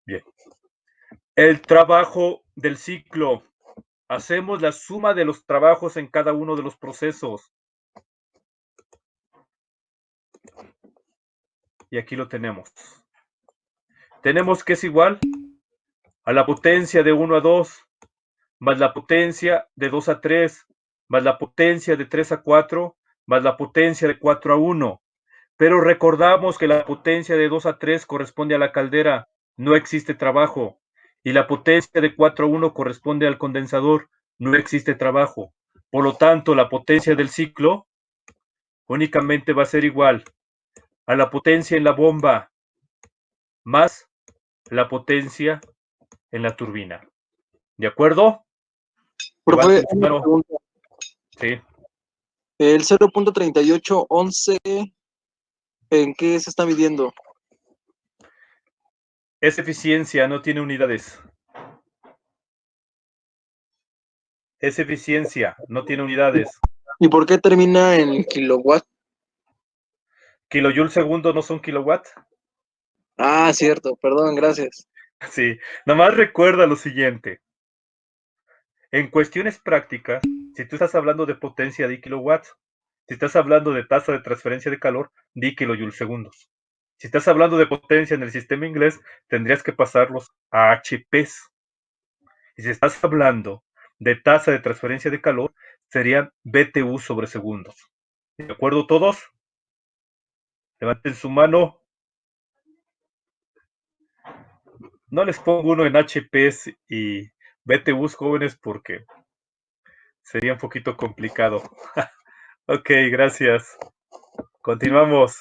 Bien. El trabajo del ciclo. Hacemos la suma de los trabajos en cada uno de los procesos. Y aquí lo tenemos. Tenemos que es igual a la potencia de 1 a 2, más la potencia de 2 a 3, más la potencia de 3 a 4, más la potencia de 4 a 1. Pero recordamos que la potencia de 2 a 3 corresponde a la caldera, no existe trabajo. Y la potencia de 4 a 1 corresponde al condensador, no existe trabajo. Por lo tanto, la potencia del ciclo únicamente va a ser igual a la potencia en la bomba más la potencia en la turbina. ¿De acuerdo? Profe, Levanten su mano. pregunta. Sí. El 0.3811, ¿en qué se está midiendo? Es eficiencia, no tiene unidades. Es eficiencia, no tiene unidades. ¿Y por qué termina en kilowatt? Kilojoule segundo no son kilowatt. Ah, cierto, perdón, gracias. Sí, nomás recuerda lo siguiente. En cuestiones prácticas, si tú estás hablando de potencia, di kilowatts. Si estás hablando de tasa de transferencia de calor, di kilojoule segundos. Si estás hablando de potencia en el sistema inglés, tendrías que pasarlos a HPs. Y si estás hablando de tasa de transferencia de calor, serían BTU sobre segundos. ¿De acuerdo todos? Levanten su mano. No les pongo uno en HPs y BTUs, jóvenes, porque sería un poquito complicado. Ok, gracias. Continuamos.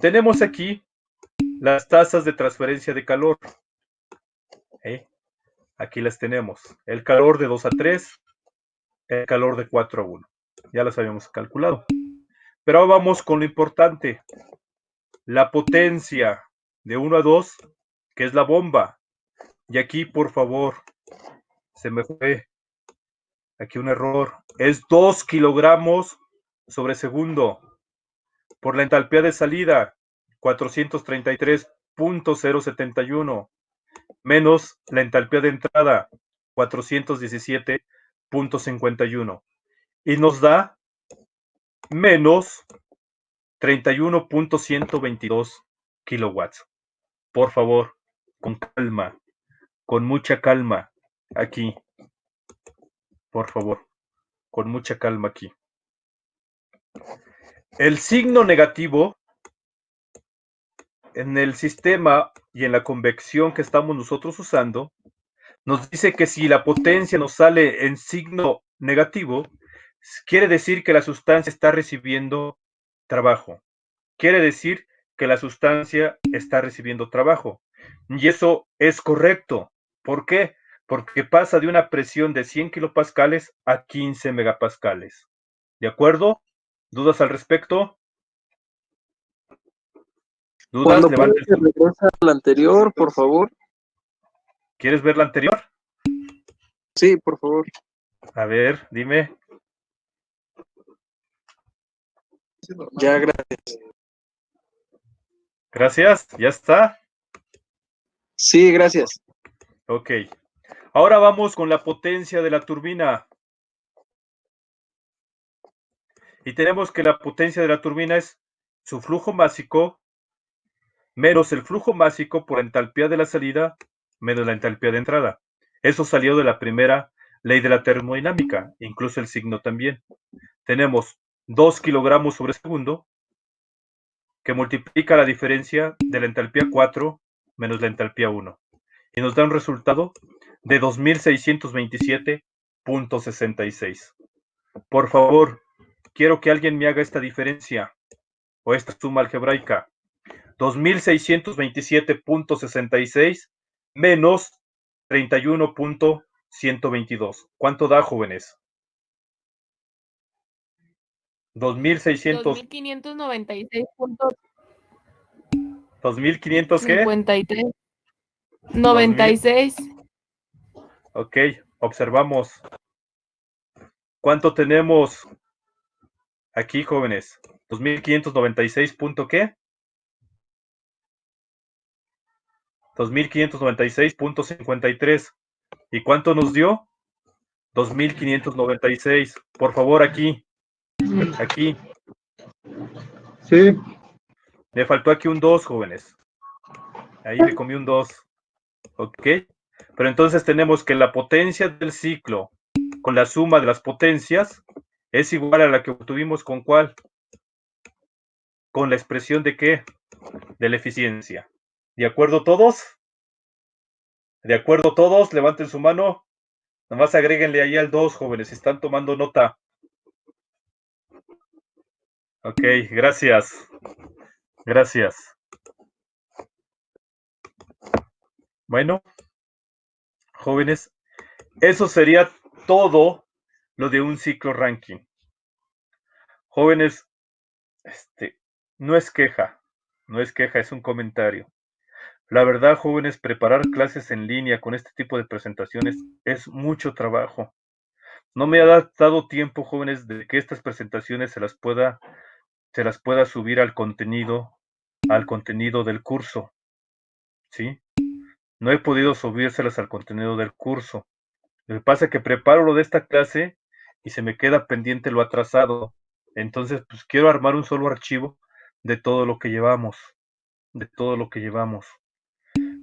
Tenemos aquí las tasas de transferencia de calor. Aquí las tenemos. El calor de 2 a 3, el calor de 4 a 1. Ya las habíamos calculado. Pero ahora vamos con lo importante. La potencia de 1 a 2, que es la bomba. Y aquí, por favor, se me fue aquí un error. Es 2 kilogramos sobre segundo. Por la entalpía de salida, 433.071. Menos la entalpía de entrada, 417.51. Y nos da menos 31.122 kilowatts. Por favor, con calma, con mucha calma, aquí. Por favor, con mucha calma aquí. El signo negativo en el sistema y en la convección que estamos nosotros usando, nos dice que si la potencia nos sale en signo negativo, quiere decir que la sustancia está recibiendo trabajo. Quiere decir que la sustancia está recibiendo trabajo. Y eso es correcto. ¿Por qué? Porque pasa de una presión de 100 kilopascales a 15 megapascales. ¿De acuerdo? ¿Dudas al respecto? ¿Dudas? Cuando puede Levanten que su... regrese al anterior, por favor. ¿Quieres ver la anterior? Sí, por favor. A ver, dime. Ya, gracias. Gracias, ya está. Sí, gracias. Ok. Ahora vamos con la potencia de la turbina. Y tenemos que la potencia de la turbina es su flujo másico menos el flujo másico por entalpía de la salida menos la entalpía de entrada. Eso salió de la primera ley de la termodinámica, incluso el signo también. Tenemos 2 kilogramos sobre segundo que multiplica la diferencia de la entalpía 4 menos la entalpía 1. Y nos da un resultado de 2627.66. Por favor, quiero que alguien me haga esta diferencia o esta suma algebraica. 2627.66 menos 31.122. ¿Cuánto da, jóvenes? 2600. 2596.53. 2500, ¿qué? 96. Ok, observamos. ¿Cuánto tenemos aquí, jóvenes? 2596. ¿Qué? 2596.53. ¿Y cuánto nos dio? 2596. Por favor, aquí. Aquí. Sí, Me faltó aquí un 2, jóvenes. Ahí me comí un 2. ¿Ok? Pero entonces tenemos que la potencia del ciclo con la suma de las potencias es igual a la que obtuvimos con ¿cuál? Con la expresión de ¿qué? De la eficiencia. ¿De acuerdo todos? ¿De acuerdo todos? Levanten su mano. Nomás agréguenle ahí al 2, jóvenes, si están tomando nota. Ok, gracias. Gracias. Bueno, jóvenes, eso sería todo lo de un ciclo Rankine. Jóvenes, no es queja, es un comentario. La verdad, jóvenes, preparar clases en línea con este tipo de presentaciones es mucho trabajo. No me ha dado tiempo, jóvenes, de que estas presentaciones se las pueda subir al contenido del curso, ¿sí? No he podido subírselas al contenido del curso. Lo que pasa es que preparo lo de esta clase y se me queda pendiente lo atrasado. Entonces, pues quiero armar un solo archivo de todo lo que llevamos,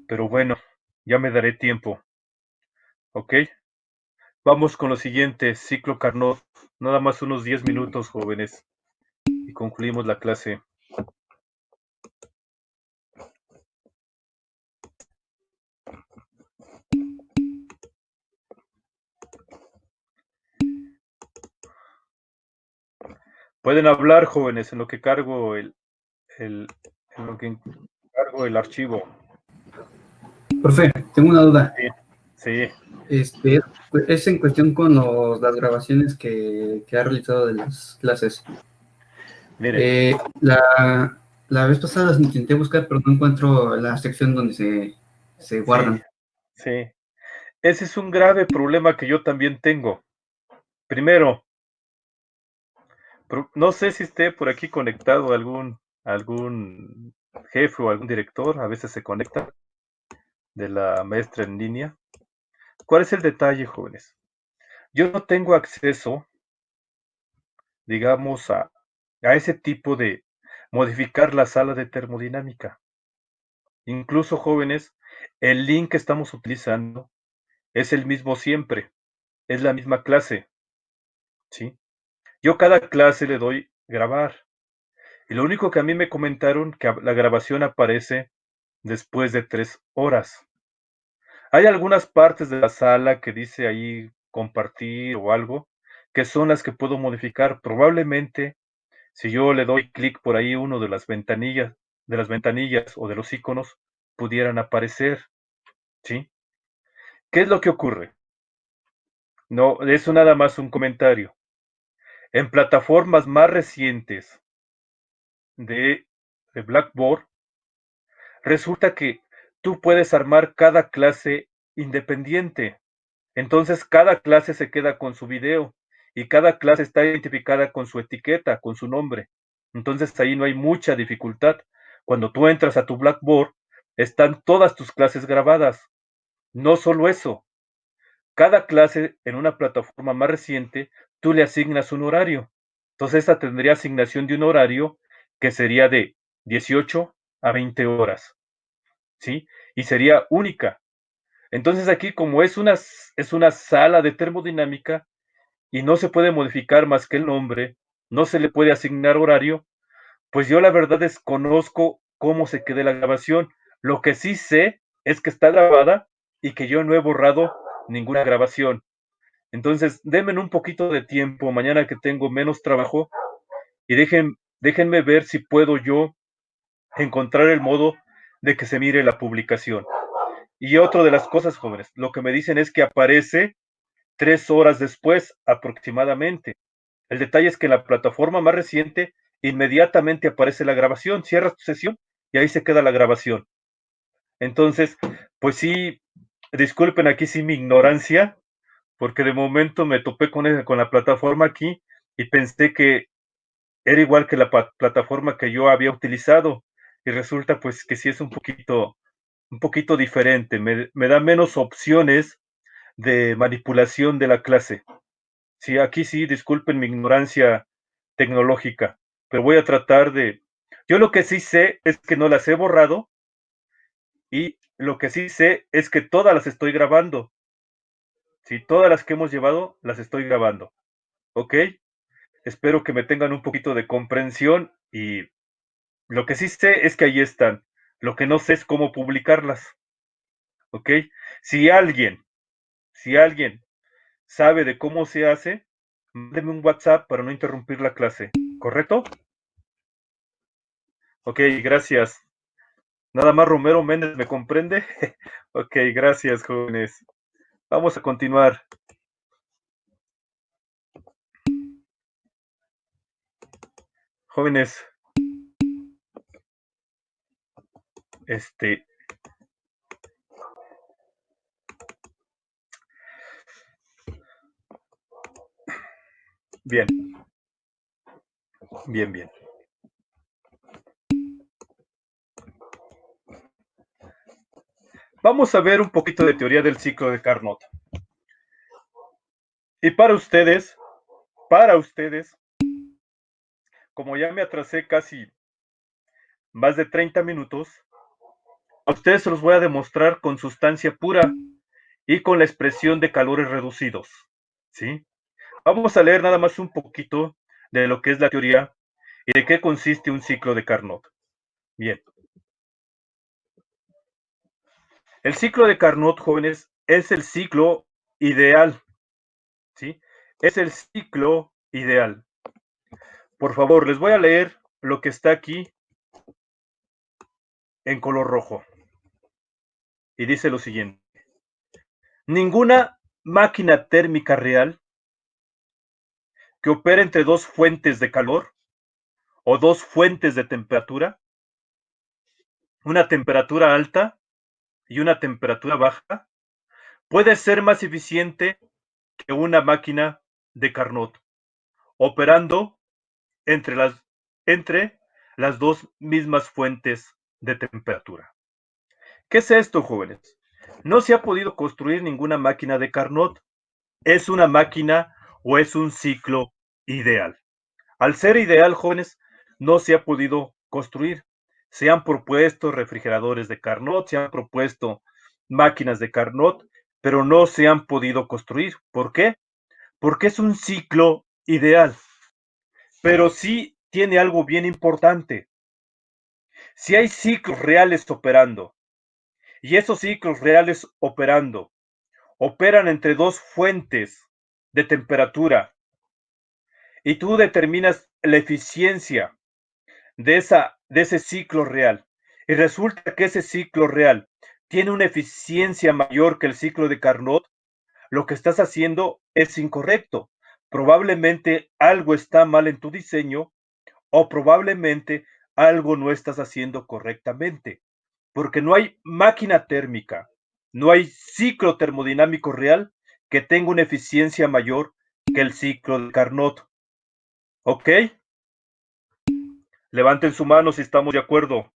Pero bueno, ya me daré tiempo, ¿ok? Vamos con lo siguiente, ciclo Carnot. Nada más unos 10 minutos, jóvenes, y concluimos la clase. Pueden hablar, jóvenes, en lo que cargo en lo que cargo el archivo. profe, tengo una duda. Sí. Es en cuestión con las grabaciones que ha realizado de las clases. Mire, La vez pasada las intenté buscar, pero no encuentro la sección donde se guardan. sí. Ese es un grave problema que yo también tengo. Primero, no sé si esté por aquí conectado algún jefe o algún director, a veces se conecta de la maestra en línea. ¿Cuál es el detalle, jóvenes? Yo no tengo acceso, digamos, a ese tipo de modificar la sala de termodinámica. Incluso, jóvenes, el link que estamos utilizando es el mismo siempre, es la misma clase, ¿sí? Yo cada clase le doy grabar. Y lo único que a mí me comentaron que la grabación aparece después de 3 horas. Hay algunas partes de la sala que dice ahí compartir o algo, que son las que puedo modificar. Probablemente, si yo le doy clic por ahí, uno de las ventanillas o de los iconos, pudieran aparecer, ¿sí? ¿Qué es lo que ocurre? No, eso nada más un comentario. En plataformas más recientes de Blackboard, resulta que tú puedes armar cada clase independiente. Entonces cada clase se queda con su video y cada clase está identificada con su etiqueta, con su nombre. Entonces ahí no hay mucha dificultad. Cuando tú entras a tu Blackboard, están todas tus clases grabadas. No solo eso, cada clase en una plataforma más reciente, tú le asignas un horario. Entonces esta tendría asignación de un horario que sería de 18 a 20 horas, ¿sí? Y sería única. Entonces aquí como es una sala de termodinámica y no se puede modificar más que el nombre, no se le puede asignar horario, pues yo la verdad desconozco cómo se quede la grabación. Lo que sí sé es que está grabada y que yo no he borrado ninguna grabación. Entonces, denme un poquito de tiempo mañana que tengo menos trabajo y déjenme ver si puedo yo encontrar el modo de que se mire la publicación. Y otra de las cosas, jóvenes, lo que me dicen es que aparece 3 horas después aproximadamente. El detalle es que en la plataforma más reciente inmediatamente aparece la grabación, cierras tu sesión y ahí se queda la grabación. Entonces, pues sí, disculpen aquí sí mi ignorancia, porque de momento me topé con la plataforma aquí y pensé que era igual que la plataforma que yo había utilizado y resulta pues que sí es un poquito diferente, me da menos opciones de manipulación de la clase. Sí, aquí sí, disculpen mi ignorancia tecnológica, pero voy a tratar de... Yo lo que sí sé es que no las he borrado y lo que sí sé es que todas las estoy grabando. Sí, todas las que hemos llevado las estoy grabando. ¿Ok? Espero que me tengan un poquito de comprensión y lo que sí sé es que ahí están. Lo que no sé es cómo publicarlas. ¿Ok? Si alguien sabe de cómo se hace, mándeme un WhatsApp para no interrumpir la clase. ¿Correcto? Ok, gracias. Nada más Romero Méndez me comprende. Ok, gracias, jóvenes. Vamos a continuar. Jóvenes, este, bien, bien. Vamos a ver un poquito de teoría del ciclo de Carnot. Y para ustedes, como ya me atrasé casi más de 30 minutos, a ustedes se los voy a demostrar con sustancia pura y con la expresión de calores reducidos. ¿Sí? Vamos a leer nada más un poquito de lo que es la teoría y de qué consiste un ciclo de Carnot. Bien. El ciclo de Carnot, jóvenes, es el ciclo ideal. ¿Sí? Es el ciclo ideal. Por favor, les voy a leer lo que está aquí en color rojo. Y dice lo siguiente. Ninguna máquina térmica real que opere entre dos fuentes de calor o dos fuentes de temperatura, una temperatura alta y una temperatura baja, puede ser más eficiente que una máquina de Carnot, operando entre las dos mismas fuentes de temperatura. ¿Qué es esto, jóvenes? No se ha podido construir ninguna máquina de Carnot. ¿Es una máquina o es un ciclo ideal? Al ser ideal, jóvenes, no se ha podido construir. Se han propuesto refrigeradores de Carnot, se han propuesto máquinas de Carnot, pero no se han podido construir. ¿Por qué? Porque es un ciclo ideal. Pero sí tiene algo bien importante. Si hay ciclos reales operando, y esos ciclos reales operando, operan entre dos fuentes de temperatura, y tú determinas la eficiencia de ese ciclo real, y resulta que ese ciclo real tiene una eficiencia mayor que el ciclo de Carnot, lo que estás haciendo es incorrecto. Probablemente algo está mal en tu diseño o probablemente algo no estás haciendo correctamente, porque no hay máquina térmica, no hay ciclo termodinámico real que tenga una eficiencia mayor que el ciclo de Carnot. ¿Ok? Levanten su mano si estamos de acuerdo.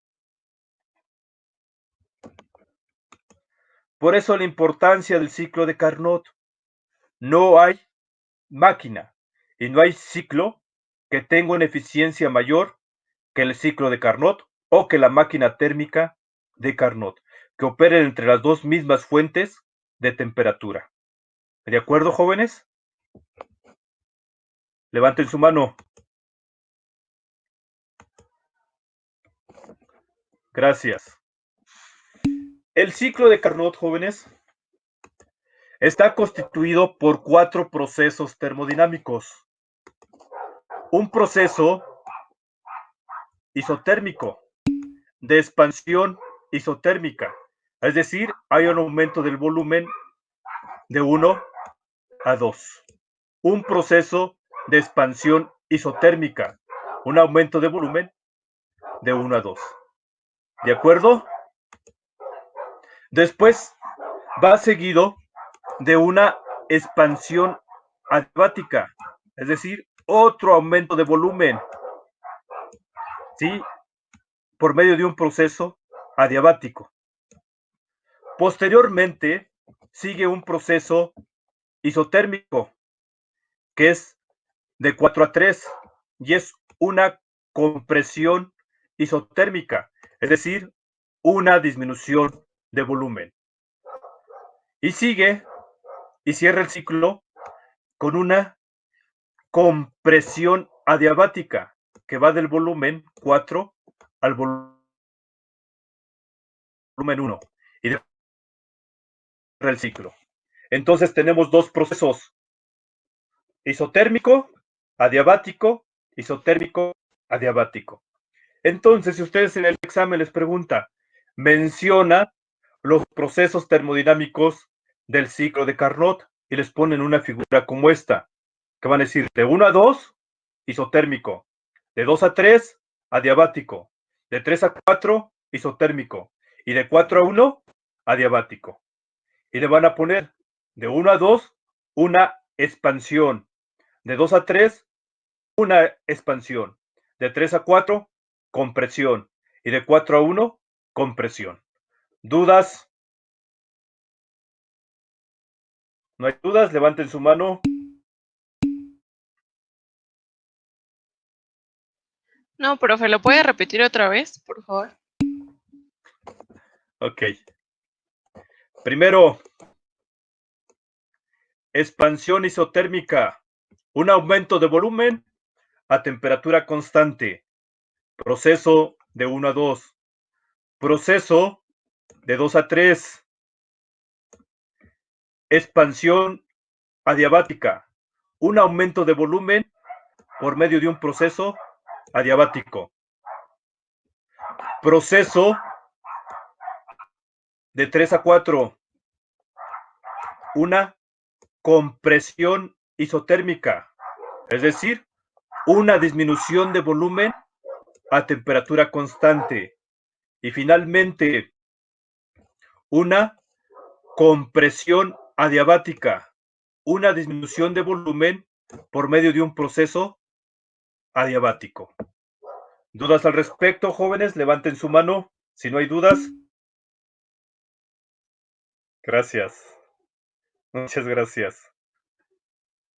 Por eso la importancia del ciclo de Carnot. No hay máquina y no hay ciclo que tenga una eficiencia mayor que el ciclo de Carnot o que la máquina térmica de Carnot, que operen entre las dos mismas fuentes de temperatura. ¿De acuerdo, jóvenes? Levanten su mano. Gracias. El ciclo de Carnot, jóvenes, está constituido por 4 procesos termodinámicos. Un proceso isotérmico de expansión isotérmica, es decir, hay un aumento del volumen de 1 a 2. Un proceso de expansión isotérmica, un aumento de volumen de 1 a 2. ¿De acuerdo? Después va seguido de una expansión adiabática, es decir, otro aumento de volumen, ¿sí? Por medio de un proceso adiabático. Posteriormente sigue un proceso isotérmico, que es de 4 a 3, y es una compresión isotérmica, es decir, una disminución de volumen. Y sigue y cierra el ciclo con una compresión adiabática, que va del volumen 4 al volumen 1, y cierra el ciclo. Entonces tenemos dos procesos: isotérmico, adiabático, isotérmico, adiabático. Entonces, si ustedes en el examen les pregunta, menciona los procesos termodinámicos del ciclo de Carnot y les ponen una figura como esta, que van a decir de 1 a 2, isotérmico, de 2 a 3, adiabático, de 3 a 4, isotérmico, y de 4 a 1, adiabático. Y le van a poner de 1 a 2, una expansión, de 2 a 3, una expansión, de 3 a 4, compresión, y de 4 a 1, compresión. ¿Dudas? ¿No hay dudas? Levanten su mano. No, profe, ¿lo puede repetir otra vez, por favor? Ok. Primero, expansión isotérmica, un aumento de volumen a temperatura constante. Proceso de 1 a 2. Proceso de 2 a 3. Expansión adiabática, un aumento de volumen por medio de un proceso adiabático. Proceso de 3 a 4, una compresión isotérmica, es decir, una disminución de volumen a temperatura constante. Y finalmente, una compresión adiabática, una disminución de volumen por medio de un proceso adiabático. ¿Dudas al respecto, jóvenes? Levanten su mano si no hay dudas. Gracias. Muchas gracias.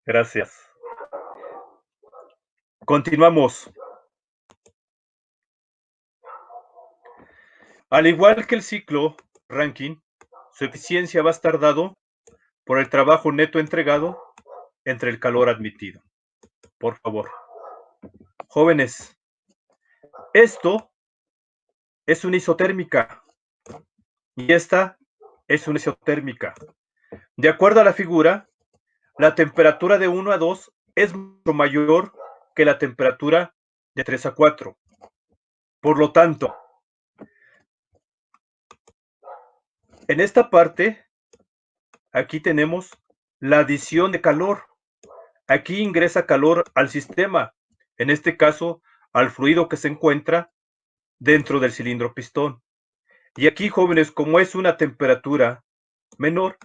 Gracias. Continuamos. Al igual que el ciclo Rankine, su eficiencia va a estar dado por el trabajo neto entregado entre el calor admitido. Por favor. Jóvenes, Esto es una isotérmica y esta es una isotérmica. De acuerdo a la figura, la temperatura de 1 a 2 es mucho mayor que la temperatura de 3 a 4. Por lo tanto, en esta parte, aquí tenemos la adición de calor. Aquí ingresa calor al sistema, en este caso, al fluido que se encuentra dentro del cilindro pistón. Y aquí, jóvenes, como es una temperatura menor,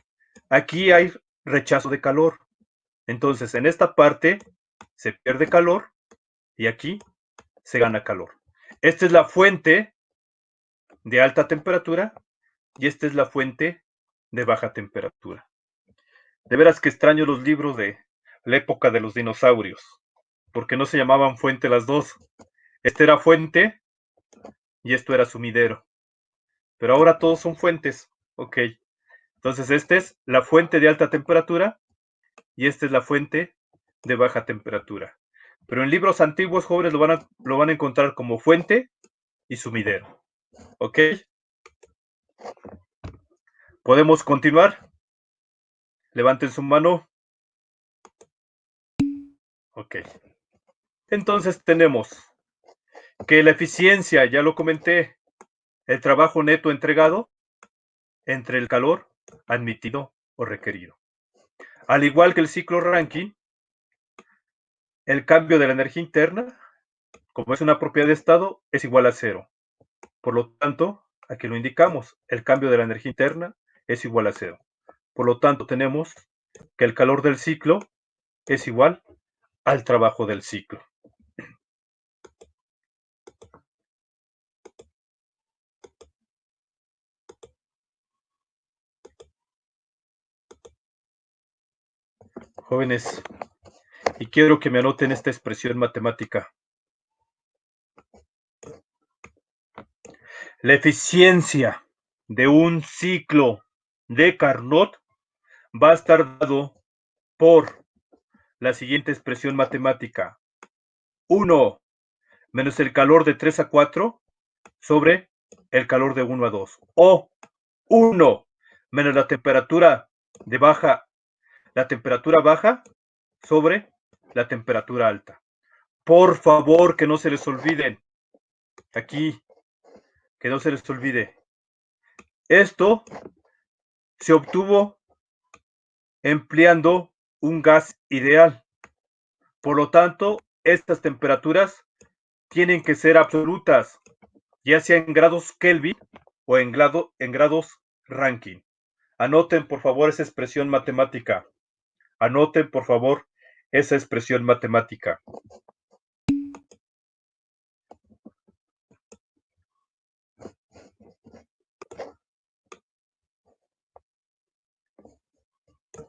aquí hay rechazo de calor. Entonces, en esta parte se pierde calor y aquí se gana calor. Esta es la fuente de alta temperatura y esta es la fuente de baja temperatura. De veras que extraño los libros de la época de los dinosaurios, porque no se llamaban fuente las dos. Este era fuente y esto era sumidero. Pero ahora todos son fuentes. Ok. Entonces, esta es la fuente de alta temperatura y esta es la fuente de baja temperatura. Pero en libros antiguos, jóvenes, lo van a encontrar como fuente y sumidero. ¿Ok? ¿Podemos continuar? Levanten su mano. Ok. Entonces tenemos que la eficiencia, ya lo comenté, el trabajo neto entregado entre el calor admitido o requerido. Al igual que el ciclo Rankine, el cambio de la energía interna, como es una propiedad de estado, es igual a cero. Por lo tanto, aquí lo indicamos, el cambio de la energía interna es igual a cero. Por lo tanto, tenemos que el calor del ciclo es igual al trabajo del ciclo. Jóvenes, y quiero que me anoten esta expresión matemática. La eficiencia de un ciclo de Carnot va a estar dado por la siguiente expresión matemática. 1 menos el calor de 3 a 4 sobre el calor de 1 a 2. O 1 menos la temperatura baja sobre la temperatura alta. Por favor, que no se les olviden. Aquí, que no se les olvide. Esto se obtuvo empleando un gas ideal. Por lo tanto, estas temperaturas tienen que ser absolutas, ya sea en grados Kelvin o en grados Rankine. Anoten, por favor, esa expresión matemática. Anoten, por favor, esa expresión matemática.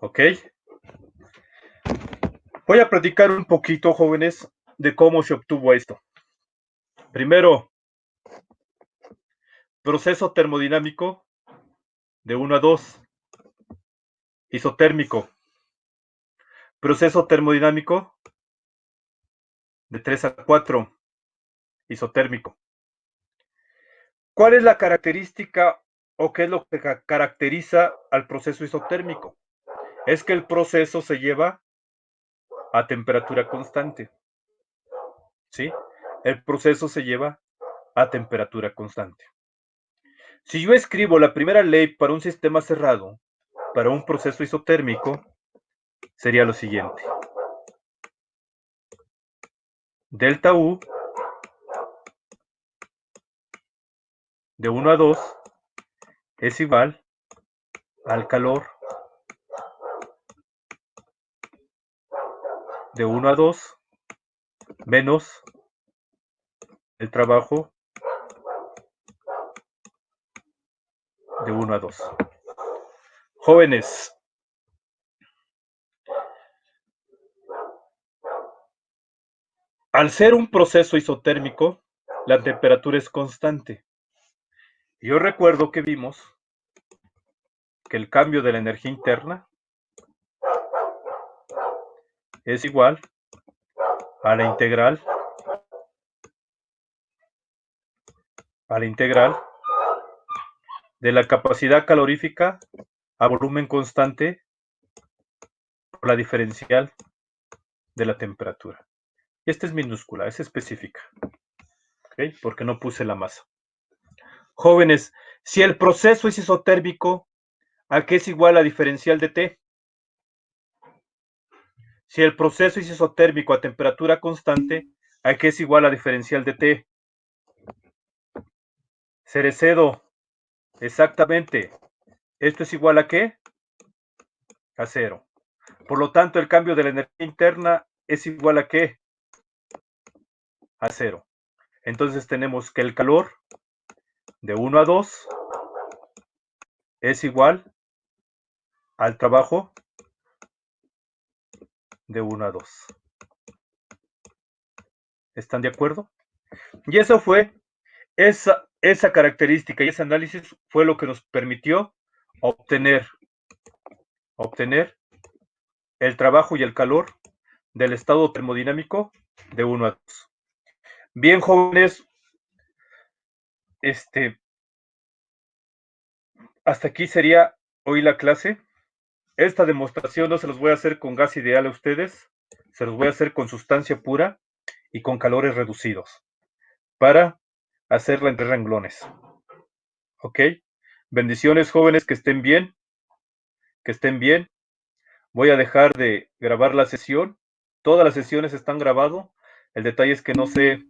¿Ok? Voy a platicar un poquito, jóvenes, de cómo se obtuvo esto. Primero, proceso termodinámico de 1 a 2, isotérmico. Proceso termodinámico de 3 a 4, isotérmico. ¿Cuál es la característica o qué es lo que caracteriza al proceso isotérmico? Es que el proceso se lleva a temperatura constante. ¿Sí? El proceso se lleva a temperatura constante. Si yo escribo la primera ley para un sistema cerrado, para un proceso isotérmico, sería lo siguiente. Delta U de 1 a 2 es igual al calor de 1 a 2 menos el trabajo de 1 a 2. Jóvenes, al ser un proceso isotérmico, la temperatura es constante. Yo recuerdo que vimos que el cambio de la energía interna es igual a la integral a la integral de la capacidad calorífica a volumen constante por la diferencial de la temperatura. Y esta es minúscula, es específica, ¿ok? Porque no puse la masa. Jóvenes, si el proceso es isotérmico, ¿a qué es igual la diferencial de T? Si el proceso es isotérmico a temperatura constante, ¿a qué es igual la diferencial de T? Cerecedo, exactamente. ¿Esto es igual a qué? A 0. Por lo tanto, el cambio de la energía interna es igual a qué? A 0. Entonces tenemos que el calor de 1 a 2 es igual al trabajo de 1 a 2. ¿Están de acuerdo? Y eso fue, esa característica y ese análisis fue lo que nos permitió obtener el trabajo y el calor del estado termodinámico de 1 a 2. Bien, jóvenes, hasta aquí sería hoy la clase. Esta demostración no se los voy a hacer con gas ideal a ustedes, se los voy a hacer con sustancia pura y con calores reducidos, para hacerla entre renglones. ¿Ok? Bendiciones, jóvenes, que estén bien, que estén bien. Voy a dejar de grabar la sesión. Todas las sesiones están grabadas. El detalle es que no sé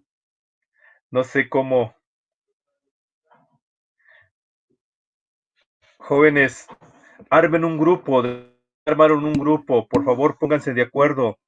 cómo. Jóvenes, armaron un grupo, por favor pónganse de acuerdo.